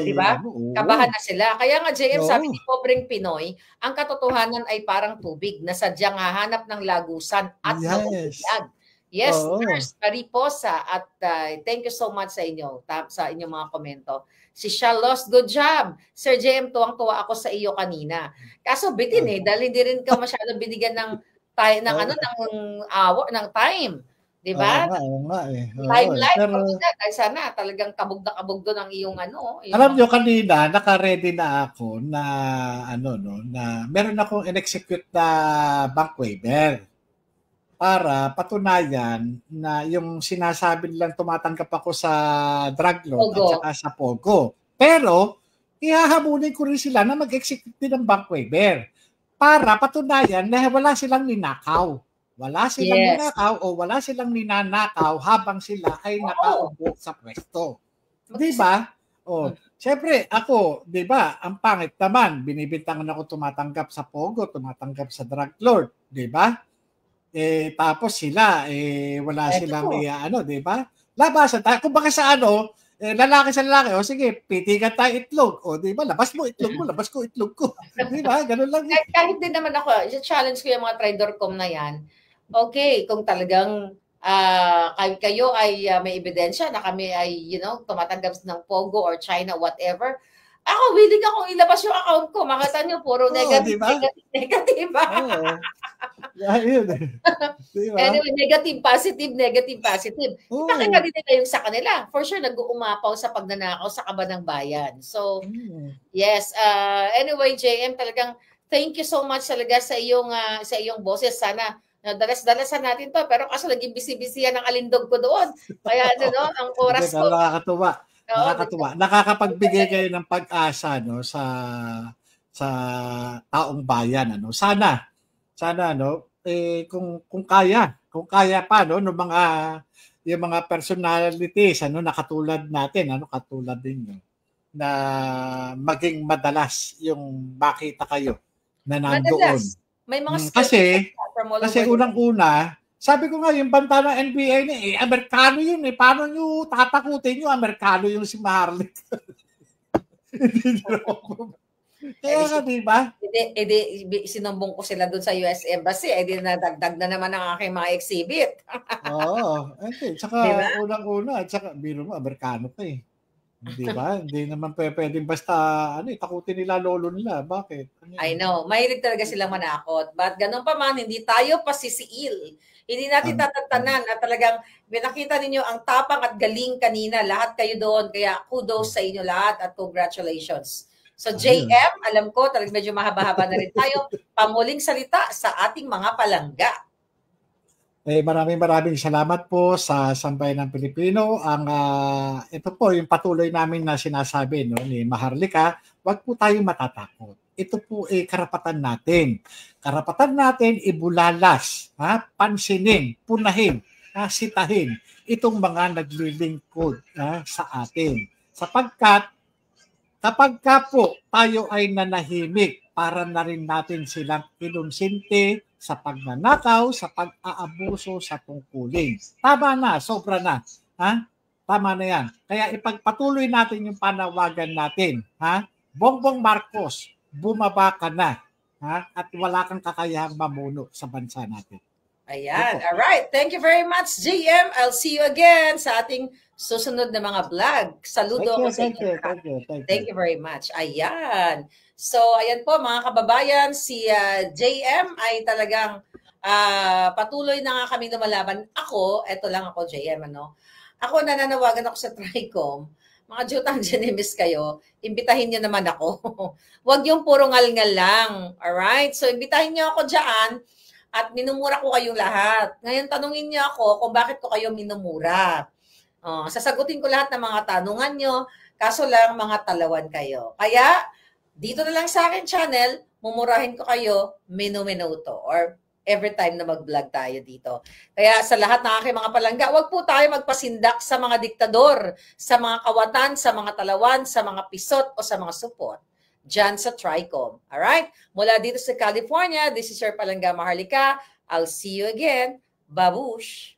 diba? Kabahan na sila. Kaya nga JM sabi ni Pobreng Pinoy, ang katotohanan ay parang tubig na sadyang hahanap ng lagusan at nauulan. Yes, Nurse Mariposa, at thank you so much sa inyo, sa inyong mga komento. Si Shalos, good job. Sir JM, tuwang-tuwa ako sa iyo kanina. Kaso bitin dahil hindi rin ka masyadong binigyan ng time. Di ba? Oo nga. Limelight. Dahil sana talagang kabog na kabog doon ang iyong Alam nyo, kanina, naka-ready na ako na na meron akong in-execute na bank waiver para patunayan na yung sinasabi nilang tumatanggap ako sa drug lord at saka sa Pogo. Pero, ihahabulin ko rin sila na mag-execute din ng bank waiver para patunayan na wala silang ninakaw. Wala silang ninakaw o wala silang ninanakaw habang sila ay nakaupo sa pwesto. Di ba? Siyempre, ako, di ba, ang pangit naman, binibintangan ako tumatanggap sa Pogo, tumatanggap sa drug lord. Di ba? Tapos sila, wala silang di ba? Labasan tayo. Kung baka sa lalaki sa lalaki, sige, pitigan tayo itlog. Di ba? Labas mo itlog mo, labas ko itlog ko. Di ba? Ganun lang. Kahit din naman ako, challenge ko yung mga Tridorcom na yan. Okay, kung talagang kayo ay may ebidensya na kami ay, tumatanggap ng Pogo or China, whatever, ako, willing akong ilabas yung account ko. Makita nyo, puro negative. Diba? Anyway, negative, positive. Ipakita din nila yung sa kanila. For sure, nag-uumapaw sa pagnanakaw sa kaba ng bayan. So, yes. Anyway, JM, talagang thank you so much talaga sa iyong boses. Sana dalas-dalasan natin to. Pero kaso naging busy-busy yan ang alindog ko doon. Kaya ang oras ko. Nakakatuwa. Nakakapagbigay kayo ng pag-asa sa taong bayan. Sana kung kaya pa yung mga personalities na katulad natin, katulad ninyo, na maging madalas yung makita kayo na nandoon. May mga kasi unang-una, sabi ko nga, yung banta ng NBA Amerikano yun paano nyo tatakutin yung Amerikano yung si Marley? Kaya nga, di ba? Sinumbong ko sila doon sa US Embassy, nadagdag na naman ang aking mga exhibit. Oo. Tsaka unang-una, tsaka biro mo, Amerikano ka Di ba? Hindi naman pwedeng basta takutin nila lolo nila. Bakit? I know. Mahilig talaga silang manakot. But ganun pa man, hindi tayo pasisiil. Hindi natin tatantanan na talagang nakita ninyo ang tapang at galing kanina. Lahat kayo doon. Kaya kudos sa inyo lahat at congratulations. So JM, alam ko talagang medyo mahaba-haba na rin tayo. Panguling salita sa ating mga palangga. Maraming salamat po sa Sambayan ng Pilipino. Ito po yung patuloy namin na sinasabi ni Maharlika, wag po tayong matatakot. Ito po karapatan natin. Karapatan natin ibulalas, pansinin, punahin, sitahin itong mga naglilingkod sa atin. Sapagkat kapag ka po tayo ay nanahimik, para na rin natin silang kinonsinti sa pagnanakaw, sa pag-aabuso, sa tungkulin. Tama na, sobra na. Tama na yan. Kaya ipagpatuloy natin yung panawagan natin. Bongbong Marcos, bumaba ka na. At wala kang kakayahang mamuno sa bansa natin. Ayan. All right. Thank you very much, JM. I'll see you again sa ating susunod na mga vlog. Saludo ako sa inyo. Thank you very much. Ayan. So, ayan po mga kababayan, si JM ay talagang patuloy na nga kami lumalaban. Ako, eto lang ako, JM, Ako, nananawagan ako sa TRICOM. Mga jutang Genemis kayo, imbitahin niyo naman ako. Huwag yung puro ngal-ngal lang. Alright? So, imbitahin niyo ako dyan at minumura ko kayong lahat. Ngayon, tanungin niyo ako kung bakit ko kayo minumura. Sasagutin ko lahat ng mga tanungan niyo, kaso lang mga talawan kayo. Kaya, dito na lang sa akin channel, mumurahin ko kayo minuto or every time na mag-vlog tayo dito. Kaya sa lahat ng aking mga palangga, wag po tayo magpasindak sa mga diktador, sa mga kawatan, sa mga talawan, sa mga pisot o sa mga supot. Diyan sa TRICOM. Alright? Mula dito sa California, this is your Palangga Maharlika. I'll see you again. Babush!